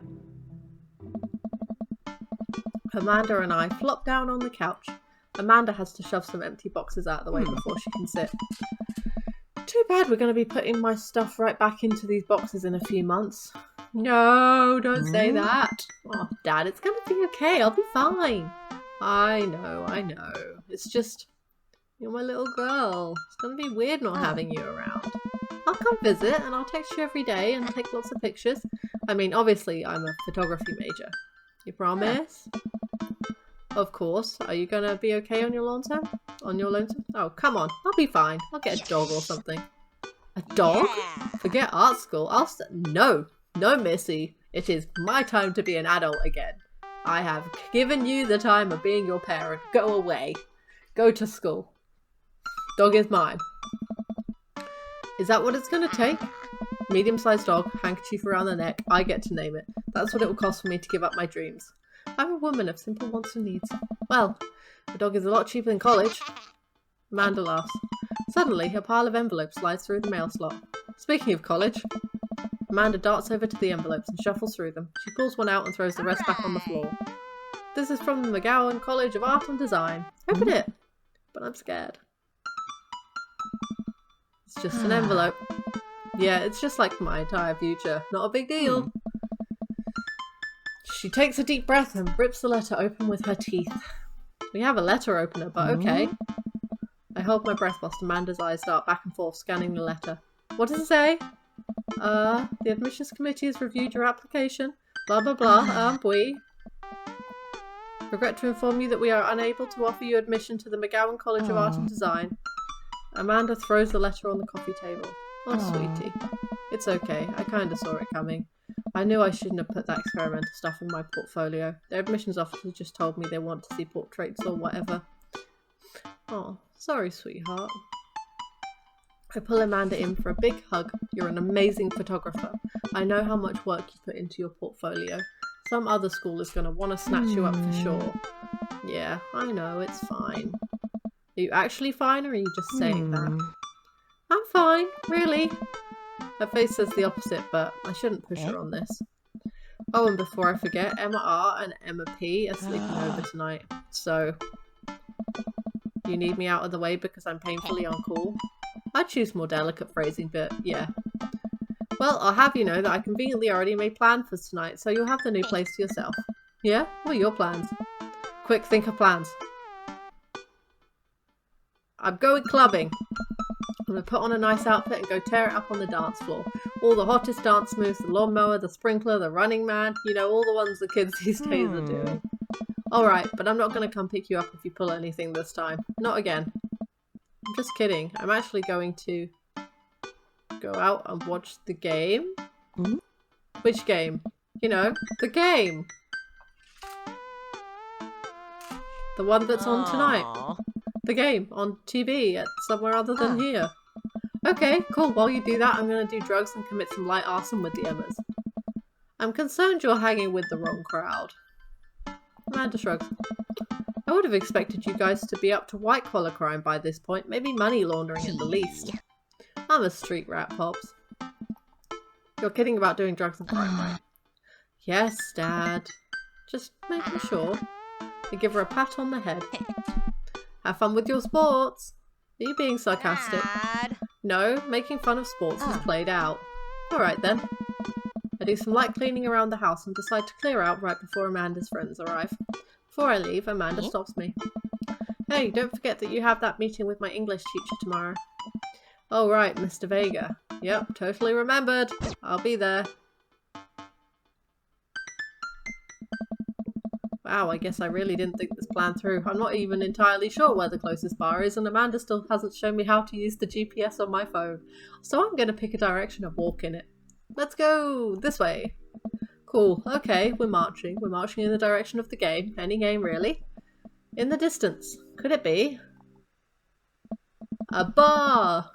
Amanda and I flop down on the couch. Amanda has to shove some empty boxes out of the way before she can sit. Too bad we're going to be putting my stuff right back into these boxes in a few months. No, don't say that. Oh, Dad, it's going to be okay. I'll be fine. I know. It's just, you're my little girl. It's going to be weird not having you around. I'll come visit and I'll text you every day and take lots of pictures. I mean, obviously, I'm a photography major. You promise? Of course. Are you going to be okay on your lonesome? Oh, come on. I'll be fine. I'll get a dog or something. A dog? Yeah. Forget art school. No, Missy. It is my time to be an adult again. I have given you the time of being your parent. Go away. Go to school. Dog is mine. Is that what it's going to take? Medium-sized dog, handkerchief around the neck. I get to name it. That's what it will cost for me to give up my dreams. I'm a woman of simple wants and needs. Well, the dog is a lot cheaper than college. Amanda laughs. Suddenly, a pile of envelopes slides through the mail slot. Speaking of college, Amanda darts over to the envelopes and shuffles through them. She pulls one out and throws the rest back on the floor. This is from the McGowan College of Art and Design. Open it! But I'm scared. It's just an envelope. Yeah, it's just like my entire future. Not a big deal. She takes a deep breath and rips the letter open with her teeth. We have a letter opener, but okay. I hold my breath whilst Amanda's eyes dart back and forth, scanning the letter. What does it say? The admissions committee has reviewed your application. Blah blah blah. We regret to inform you that we are unable to offer you admission to the McGowan College of Art and Design. Amanda throws the letter on the coffee table. Oh, sweetie. It's okay. I kinda saw it coming. I knew I shouldn't have put that experimental stuff in my portfolio. Their admissions officer just told me they want to see portraits or whatever. Oh, sorry, sweetheart. I pull Amanda in for a big hug. You're an amazing photographer. I know how much work you put into your portfolio. Some other school is going to want to snatch you up for sure. Yeah, I know, it's fine. Are you actually fine, or are you just saying that? I'm fine, really. Her face says the opposite, but I shouldn't push her on this. Oh, and before I forget, Emma R and Emma P are sleeping over tonight. So, you need me out of the way because I'm painfully uncool? I'd choose more delicate phrasing, but yeah. Well, I'll have you know that I conveniently already made plans for tonight, so you'll have the new place to yourself. Yeah? What are your plans? Quick, think of plans. I'm going clubbing. I'm going to put on a nice outfit and go tear it up on the dance floor. All the hottest dance moves, the lawnmower, the sprinkler, the running man. You know, all the ones the kids these days are doing. Alright, but I'm not going to come pick you up if you pull anything this time. Not again. I'm just kidding. I'm actually going to go out and watch the game. Which game? You know, the game. The one that's on tonight. The game on TV at somewhere other than here. Okay, cool. While you do that, I'm going to do drugs and commit some light arson with the Emmas. I'm concerned you're hanging with the wrong crowd. Amanda shrugs. I would have expected you guys to be up to white-collar crime by this point, maybe money laundering at the least. I'm a street rat, Pops. You're kidding about doing drugs and crime, right? Yes, Dad. Just making sure. I give her a pat on the head. Have fun with your sports. Are you being sarcastic? Dad. No, making fun of sports is played out. Alright then. I do some light cleaning around the house and decide to clear out right before Amanda's friends arrive. Before I leave, Amanda stops me. Hey, don't forget that you have that meeting with my English teacher tomorrow. Oh right, Mr. Vega. Yep, totally remembered. I'll be there. Wow, I guess I really didn't think this plan through. I'm not even entirely sure where the closest bar is, and Amanda still hasn't shown me how to use the GPS on my phone. So I'm going to pick a direction and walk in it. Let's go! This way! Cool, okay, we're marching. We're marching in the direction of the game. Any game, really. In the distance. Could it be? A bar!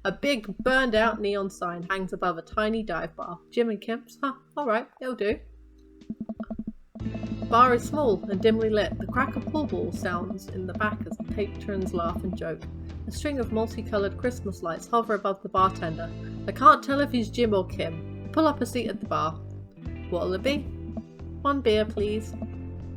A big burned out neon sign hangs above a tiny dive bar. Jim and Kim's? Huh, alright, it'll do. The bar is small and dimly lit. The crack of pool ball sounds in the back as the patrons laugh and joke. A string of multicoloured Christmas lights hover above the bartender. I can't tell if he's Jim or Kim. Pull up a seat at the bar. What'll it be? 1 beer, please.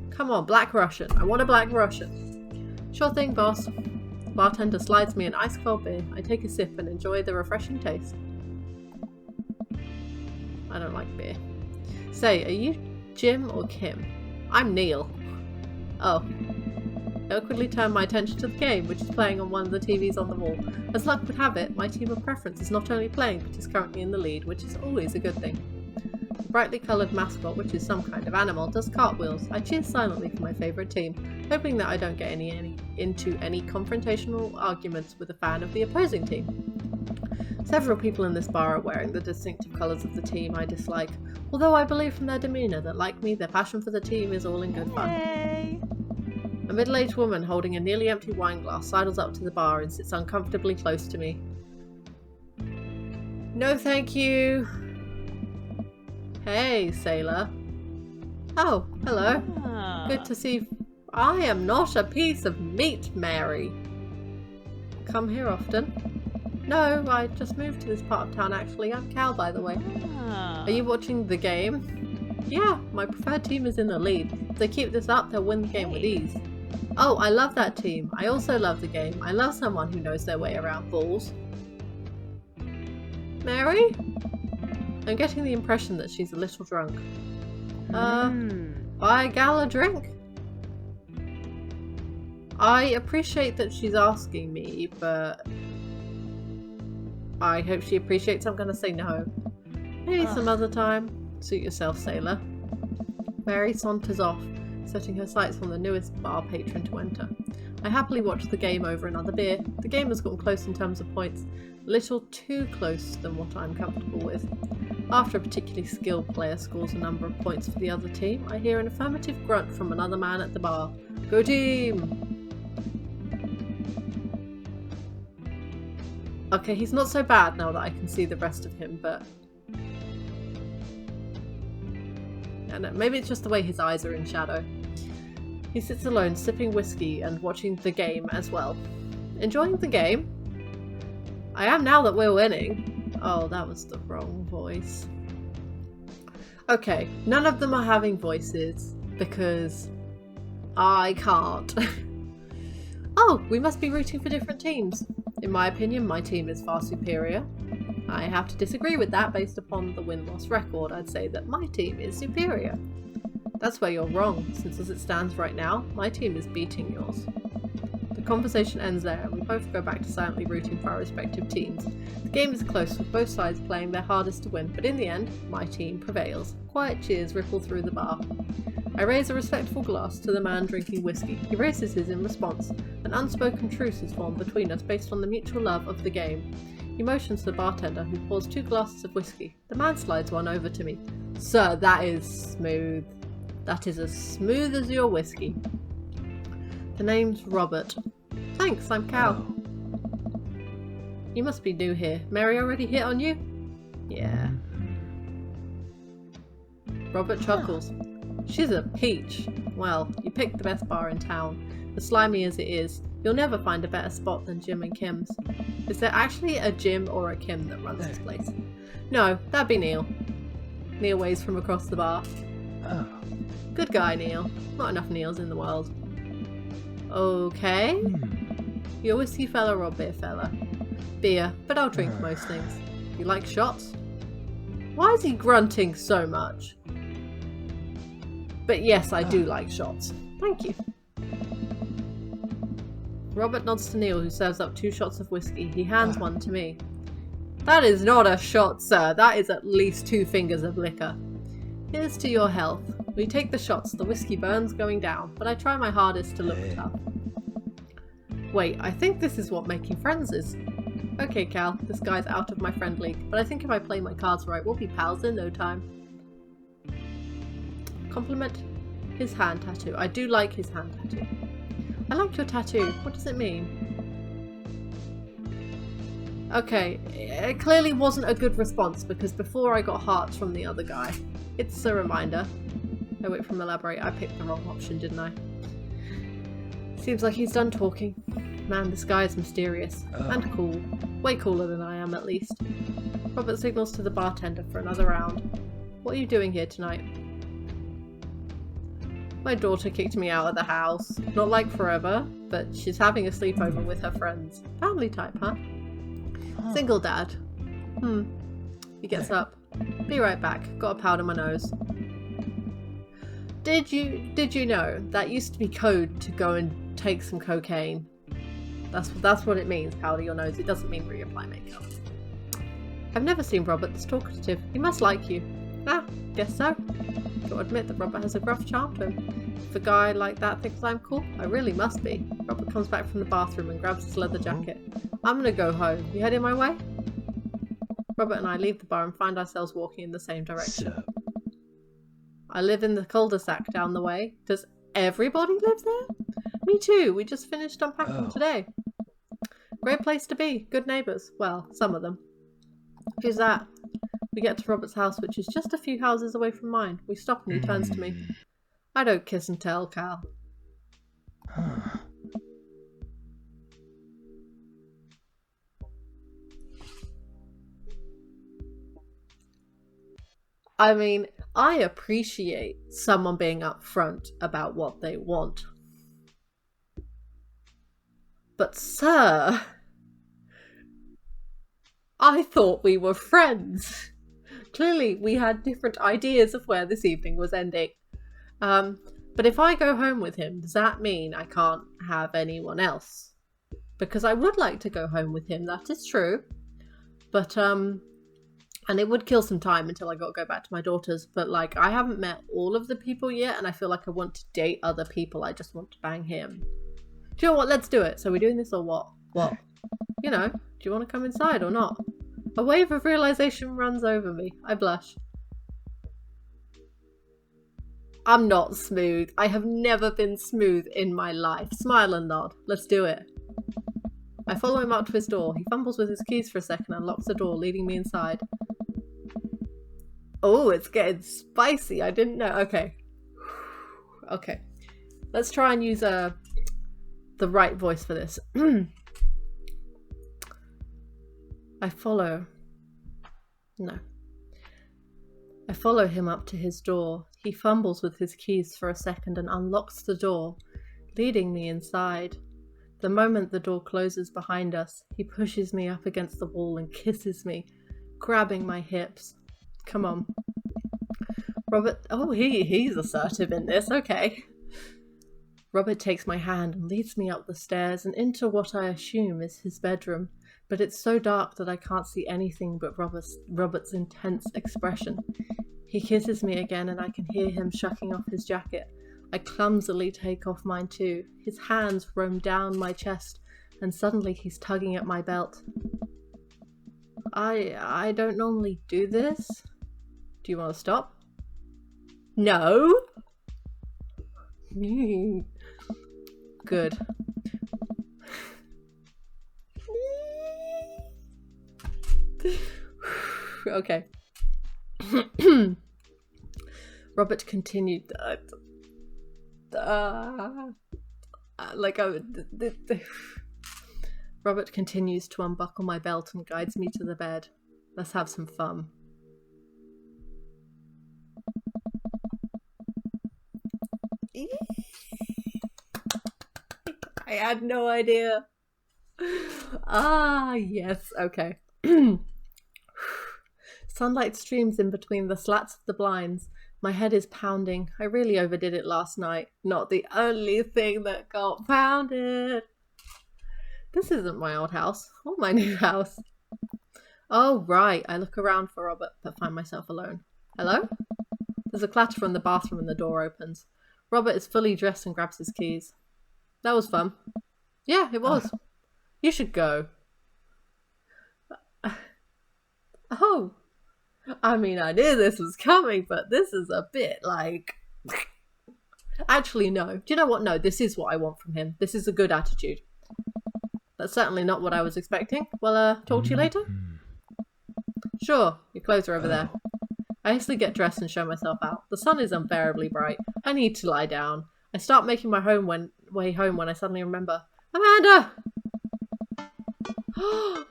Come on, Black Russian. I want a Black Russian. Sure thing, boss. The bartender slides me an ice cold beer. I take a sip and enjoy the refreshing taste. I don't like beer. Say, are you Jim or Kim? I'm Neil. Oh. I awkwardly turn my attention to the game, which is playing on one of the TVs on the wall. As luck would have it, my team of preference is not only playing, but is currently in the lead, which is always a good thing. The brightly coloured mascot, which is some kind of animal, does cartwheels. I cheer silently for my favourite team, hoping that I don't get into any confrontational arguments with a fan of the opposing team. Several people in this bar are wearing the distinctive colours of the team I dislike, although I believe from their demeanour that, like me, their passion for the team is all in good fun. Hey. A middle-aged woman holding a nearly empty wine glass sidles up to the bar and sits uncomfortably close to me. No thank you. Hey, sailor. Oh, hello. Good to see. I am not a piece of meat, Mary. Come here often? No, I just moved to this part of town actually. I'm Cal, by the way. Are you watching the game? Yeah, my preferred team is in the lead. If they keep this up, they'll win the game with ease. Oh, I love that team. I also love the game. I love someone who knows their way around balls. Mary? I'm getting the impression that she's a little drunk. Buy a gal a drink? I appreciate that she's asking me, but I hope she appreciates I'm gonna say no. Maybe some other time. Suit yourself, sailor. Mary saunters off, setting her sights on the newest bar patron to enter. I happily watch the game over another beer. The game has gotten close in terms of points, a little too close than what I'm comfortable with. After a particularly skilled player scores a number of points for the other team, I hear an affirmative grunt from another man at the bar. Go team! Okay, he's not so bad now that I can see the rest of him, but I don't know, maybe it's just the way his eyes are in shadow. He sits alone, sipping whiskey and watching the game as well. Enjoying the game? I am now that we're winning. Oh, that was the wrong voice. Okay, none of them are having voices because I can't. Oh, we must be rooting for different teams. In my opinion, my team is far superior. I have to disagree with that based upon the win-loss record. I'd say that my team is superior. That's where you're wrong, since as it stands right now, my team is beating yours. The conversation ends there, and we both go back to silently rooting for our respective teams. The game is close, with both sides playing their hardest to win, but in the end, my team prevails. Quiet cheers ripple through the bar. I raise a respectful glass to the man drinking whiskey. He raises his in response. An unspoken truce is formed between us based on the mutual love of the game. He motions to the bartender, who pours 2 glasses of whiskey. The man slides one over to me. Sir, that is smooth. That is as smooth as your whiskey. The name's Robert. Thanks, I'm Cal. You must be new here. Mary already hit on you? Yeah. Robert chuckles. She's a peach. Well, you picked the best bar in town. As slimy as it is, you'll never find a better spot than Jim and Kim's. Is there actually a Jim or a Kim that runs this place? No, that'd be Neil. Neil waves from across the bar. Oh. Good guy, Neil. Not enough Neils in the world. Okay. You a whiskey fella or a beer fella? Beer, but I'll drink most things. You like shots? Why is he grunting so much? But yes, I do like shots. Thank you. Robert nods to Neil, who serves up 2 shots of whiskey. He hands one to me. That is not a shot, sir. That is at least 2 fingers of liquor. Here's to your health. We take the shots. The whiskey burns going down, but I try my hardest to look tough. Wait, I think this is what making friends is. Okay, Cal, this guy's out of my friend league, but I think if I play my cards right, we'll be pals in no time. Compliment his hand tattoo. I do like his hand tattoo. I like your tattoo. What does it mean? Okay, it clearly wasn't a good response because before I got hearts from the other guy. It's a reminder. Oh wait, from elaborate, I picked the wrong option, didn't I? Seems like he's done talking. Man, this guy is mysterious. And cool. Way cooler than I am, at least. Robert signals to the bartender for another round. What are you doing here tonight? My daughter kicked me out of the house. Not like forever, but she's having a sleepover with her friends. Family type, huh? Single dad. He gets up. Be right back. Got a powder my nose. Did you know that used to be code to go and take some cocaine? That's what it means, powder your nose. It doesn't mean reapply makeup. I've never seen Robert this talkative. He must like you. Ah, guess so. Gotta admit that Robert has a gruff charm to him. If a guy like that thinks I'm cool, I really must be. Robert comes back from the bathroom and grabs his leather jacket. I'm gonna go home. You heading my way? Robert and I leave the bar and find ourselves walking in the same direction. I live in the cul-de-sac down the way. Does everybody live there? Me too. We just finished unpacking today. Great place to be. Good neighbours. Well, some of them. Who's that? We get to Robert's house, which is just a few houses away from mine. We stop and he turns to me. I don't kiss and tell, Cal. I mean, I appreciate someone being upfront about what they want. But sir, I thought we were friends. Clearly, we had different ideas of where this evening was ending. But if I go home with him, does that mean I can't have anyone else? Because I would like to go home with him, that is true. But, and it would kill some time until I got to go back to my daughter's. But, like, I haven't met all of the people yet, and I feel like I want to date other people. I just want to bang him. Do you know what? Let's do it. So we're doing this or what? What? You know, do you want to come inside or not? A wave of realization runs over me. I blush. I'm not smooth. I have never been smooth in my life. Smile and nod. Let's do it. I follow him up to his door. He fumbles with his keys for a second and locks the door, leading me inside. Oh, it's getting spicy. I didn't know. Okay. Okay. Let's try and use the right voice for this. I follow him up to his door. He fumbles with his keys for a second and unlocks the door, leading me inside. The moment the door closes behind us, he pushes me up against the wall and kisses me, grabbing my hips. Come on. Robert, oh, he's assertive in this, okay. Robert takes my hand and leads me up the stairs and into what I assume is his bedroom, but it's so dark that I can't see anything but Robert's intense expression. He kisses me again and I can hear him shucking off his jacket. I clumsily take off mine too. His hands roam down my chest and suddenly he's tugging at my belt. I don't normally do this. Do you want to stop? No? Good. Okay. Robert continued. Robert continues to unbuckle my belt and guides me to the bed. Let's have some fun. I had no idea. Ah, yes, okay. Sunlight streams in between the slats of the blinds. My head is pounding. I really overdid it last night. Not the only thing that got pounded. This isn't my old house or my new house. Oh, right. I look around for Robert, but find myself alone. Hello? There's a clatter from the bathroom and the door opens. Robert is fully dressed and grabs his keys. That was fun. Yeah, it was. You should go. Oh. I mean, I knew this was coming, but this is a bit like... Actually, no. Do you know what? No, this is what I want from him. This is a good attitude. That's certainly not what I was expecting. Well, talk to you later? Sure. Your clothes are over there. I hastily get dressed and show myself out. The sun is unbearably bright. I need to lie down. I start making my way home when I suddenly remember. Amanda!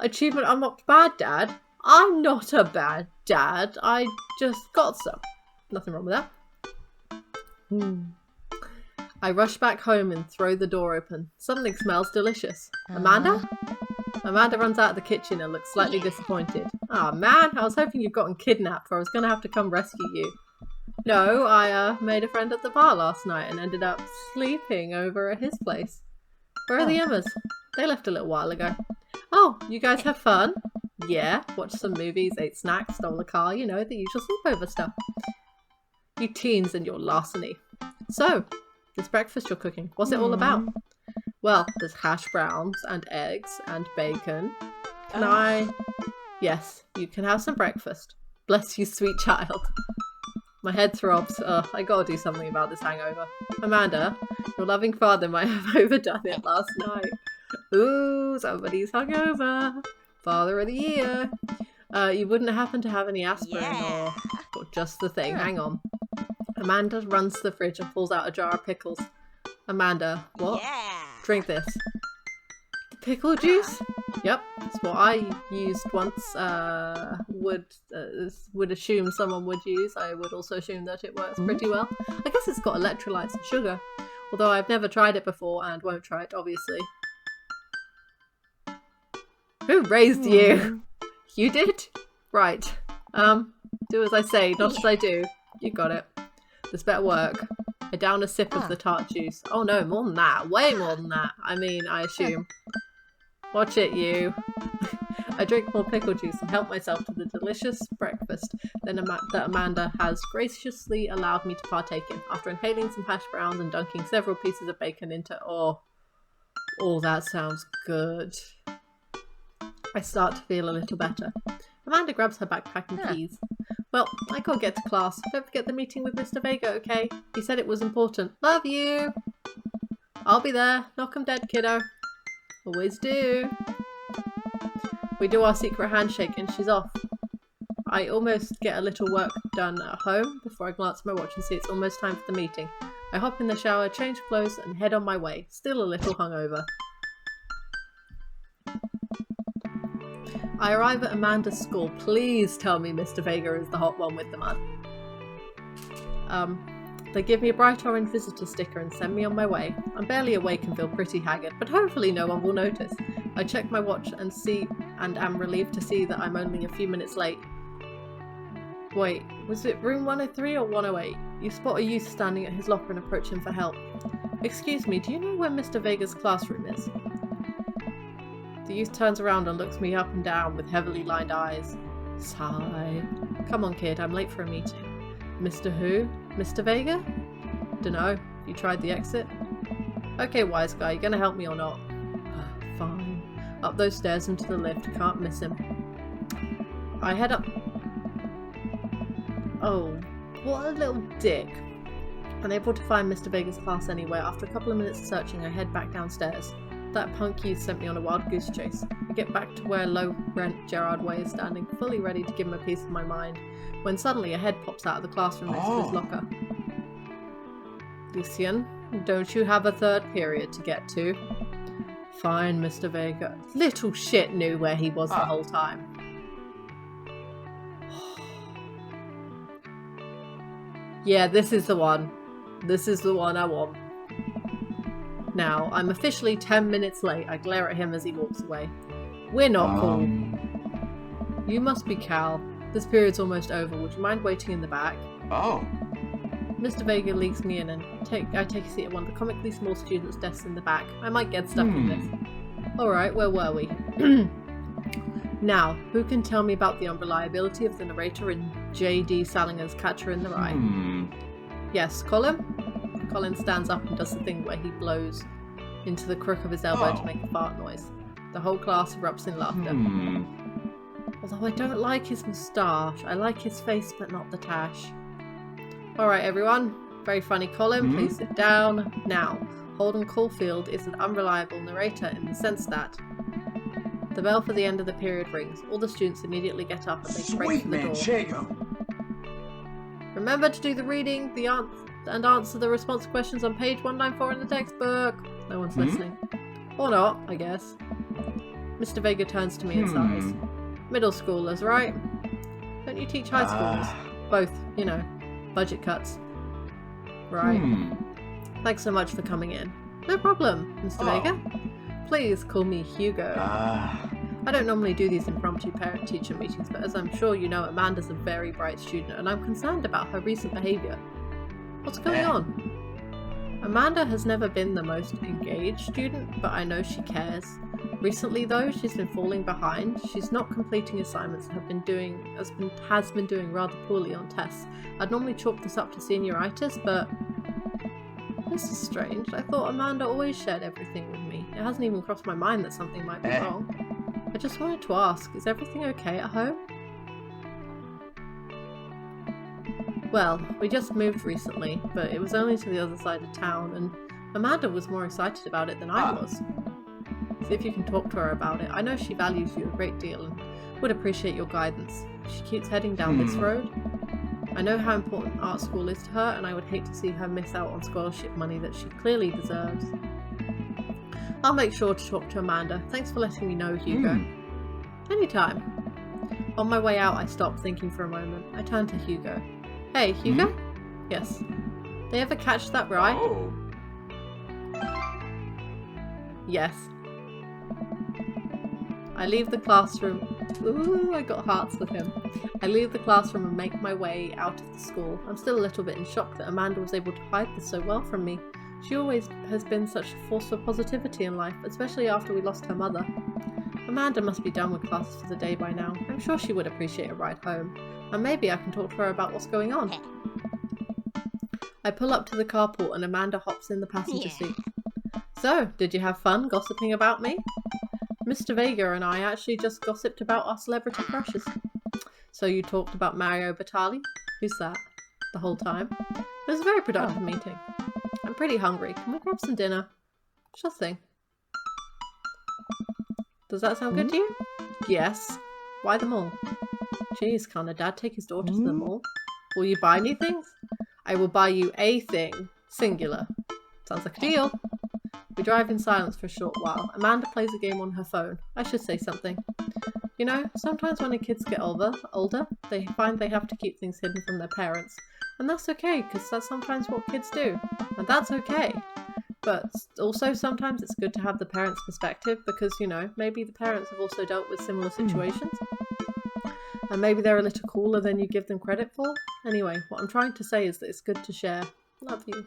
Achievement unlocked. Bad dad. I'm not a bad dad. I just got some. Nothing wrong with that. I rush back home and throw the door open. Something smells delicious. Amanda? Amanda runs out of the kitchen and looks slightly disappointed. Ah, man, I was hoping you'd gotten kidnapped or I was going to have to come rescue you. No, I made a friend at the bar last night and ended up sleeping over at his place. Where are the Emmas? They left a little while ago. Oh, you guys have fun? Yeah, watched some movies, ate snacks, stole a car, you know, the usual sleepover stuff. You teens and your larceny. So, this breakfast you're cooking, what's it all about? Well, there's hash browns and eggs and bacon. Can I... Yes, you can have some breakfast. Bless you, sweet child. My head throbs. I gotta do something about this hangover. Amanda, your loving father might have overdone it last night. Ooh, somebody's hungover. Father of the year. You wouldn't happen to have any aspirin or just the thing. Hang on. Amanda runs to the fridge and pulls out a jar of pickles. Amanda, what? Yeah. Drink this. The pickle juice? Yep, it's what I used once. Would assume someone would use. I would also assume that it works pretty well. I guess it's got electrolytes and sugar. Although I've never tried it before and won't try it, obviously. Who raised you? You did? Right. Do as I say, not as I do. You got it. This better work. I down a sip of the tart juice. Oh no, more than that. Way more than that. I mean, I assume. Watch it, you. I drink more pickle juice and help myself to the delicious breakfast that Amanda has graciously allowed me to partake in, after inhaling some hash browns and dunking several pieces of bacon into... Oh, that sounds good. I start to feel a little better. Amanda grabs her backpack and keys. Well, I gotta get to class. Don't forget the meeting with Mr. Vega, okay? He said it was important. Love you! I'll be there. Knock 'em dead, kiddo. Always do. We do our secret handshake and she's off. I almost get a little work done at home before I glance at my watch and see it's almost time for the meeting. I hop in the shower, change clothes and head on my way. Still a little hungover. I arrive at Amanda's school. Please tell me Mr. Vega is the hot one with the mud. They give me a bright orange visitor sticker and send me on my way. I'm barely awake and feel pretty haggard, but hopefully no one will notice. I check my watch and am relieved to see that I'm only a few minutes late. Wait, was it room 103 or 108? You spot a youth standing at his locker and approach him for help. Excuse me, do you know where Mr. Vega's classroom is? The youth turns around and looks me up and down with heavily lined eyes. Sigh. Come on, kid, I'm late for a meeting. Mr. Who? Mr. Vega? Dunno. You tried the exit? Okay, wise guy, you gonna help me or not? Fine. Up those stairs into the lift, can't miss him. I head up... Oh, what a little dick. Unable to find Mr. Vega's class anywhere, after a couple of minutes of searching, I head back downstairs. That punk youth sent me on a wild goose chase. I get back to where low-rent Gerard Way is standing, fully ready to give him a piece of my mind, when suddenly a head pops out of the classroom next to his locker. Lucien? Don't you have a third period to get to? Fine, Mr. Vega. Little shit knew where he was the whole time. Yeah, this is the one. This is the one I want. Now, I'm officially 10 minutes late. I glare at him as he walks away. We're not cool. You must be Cal. This period's almost over. Would you mind waiting in the back? Oh. Mr. Vega leads me in and I take a seat at one of the comically small students' desks in the back. I might get stuck in this. Alright, where were we? Now, who can tell me about the unreliability of the narrator in J.D. Salinger's Catcher in the Rye? Yes, Colin? Colin stands up and does the thing where he blows into the crook of his elbow to make a fart noise. The whole class erupts in laughter. Although I don't like his moustache. I like his face, but not the tash. Alright, everyone. Very funny, Colin. Please sit down. Now, Holden Caulfield is an unreliable narrator in the sense that the bell for the end of the period rings. All the students immediately get up and they break for the door. Remember to do the reading and answer the response questions on page 194 in the textbook. No one's listening. Or not, I guess. Mr. Vega turns to me and sighs. Middle schoolers, right? Don't you teach high schoolers? Both, you know, budget cuts. Right. Thanks so much for coming in. No problem, Mr. Vega. Please call me Hugo. I don't normally do these impromptu parent-teacher meetings, but as I'm sure you know, Amanda's a very bright student, and I'm concerned about her recent behaviour. What's going on? Amanda has never been the most engaged student, but I know she cares. Recently, though, she's been falling behind. She's not completing assignments and has been doing rather poorly on tests. I'd normally chalk this up to senioritis, but this is strange. I thought Amanda always shared everything with me. It hasn't even crossed my mind that something might be wrong. I just wanted to ask, is everything okay at home? Well, we just moved recently, but it was only to the other side of town, and Amanda was more excited about it than I was. See if you can talk to her about it. I know she values you a great deal and would appreciate your guidance. She keeps heading down this road. I know how important art school is to her, and I would hate to see her miss out on scholarship money that she clearly deserves. I'll make sure to talk to Amanda. Thanks for letting me know, Hugo. Anytime. On my way out, I stopped thinking for a moment. I turned to Hugo. Hey, Hugo? Yes. They ever catch that right? Yes. I leave the classroom. Ooh, I got hearts with him. I leave the classroom and make my way out of the school. I'm still a little bit in shock that Amanda was able to hide this so well from me. She always has been such a force for positivity in life, especially after we lost her mother. Amanda must be done with classes for the day by now. I'm sure she would appreciate a ride home. And maybe I can talk to her about what's going on. I pull up to the carport and Amanda hops in the passenger seat. So, did you have fun gossiping about me? Mr. Vega and I actually just gossiped about our celebrity crushes. So you talked about Mario Batali? Who's that? The whole time? It was a very productive meeting. I'm pretty hungry. Can we grab some dinner? Sure thing. Does that sound good to you? Yes. Why the mall? Jeez, can't a dad take his daughter to the mall? Will you buy me things? I will buy you a thing. Singular. Sounds like a deal. We drive in silence for a short while. Amanda plays a game on her phone. I should say something. You know, sometimes when the kids get older, they find they have to keep things hidden from their parents. And that's okay, because that's sometimes what kids do. And that's okay. But also sometimes it's good to have the parents' perspective because, you know, maybe the parents have also dealt with similar situations. And maybe they're a little cooler than you give them credit for. Anyway, what I'm trying to say is that it's good to share. Love you.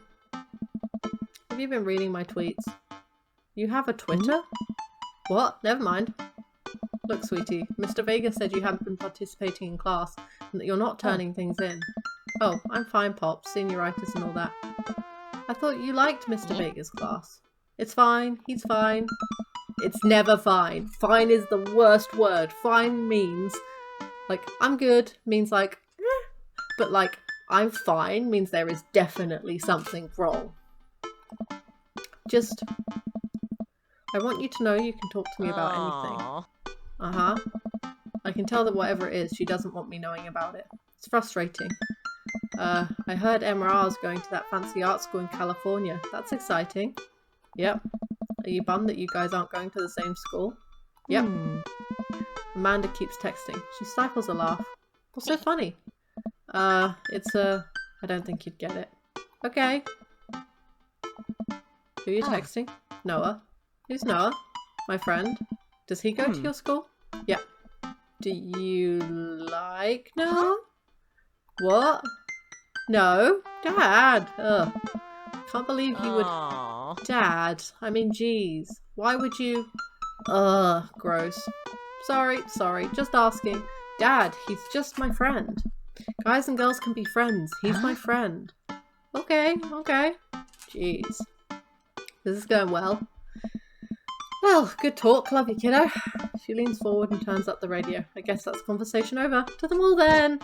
Have you been reading my tweets? You have a Twitter? What? Never mind. Look, sweetie, Mr. Vega said you haven't been participating in class and that you're not turning things in. Oh, I'm fine, Pop, senioritis and all that. I thought you liked Mr. Vega's class. It's fine, he's fine. It's never fine. Fine is the worst word. Fine means, like, I'm good means like, but like, I'm fine means there is definitely something wrong. Just, I want you to know you can talk to me about anything. I can tell that whatever it is, she doesn't want me knowing about it. It's frustrating. I heard MRR's going to that fancy art school in California. That's exciting. Yep. Are you bummed that you guys aren't going to the same school? Yep. Amanda keeps texting. She stifles a laugh. What's so funny? It's I don't think you'd get it. Okay. Who are you texting? Noah. Who's Noah? My friend. Does he go to your school? Yep. Do you like Noah? What? No? Dad! Ugh. Can't believe you would... Aw. Dad, I mean, geez. Why would you... Ugh, gross. Sorry, just asking. Dad, he's just my friend. Guys and girls can be friends. He's my friend. Okay. Jeez. This is going well. Well, good talk. Love you, kiddo. She leans forward and turns up the radio. I guess that's conversation over. To them all then.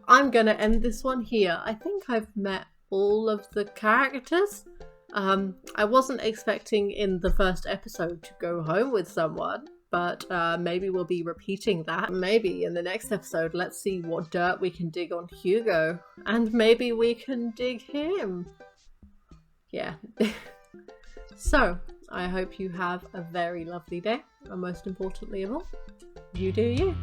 I'm gonna end this one here. I think I've met all of the characters. I wasn't expecting in the first episode to go home with someone, but maybe we'll be repeating that. Maybe in the next episode, let's see what dirt we can dig on Hugo. And maybe we can dig him. Yeah. So, I hope you have a very lovely day. And most importantly of all, you do you.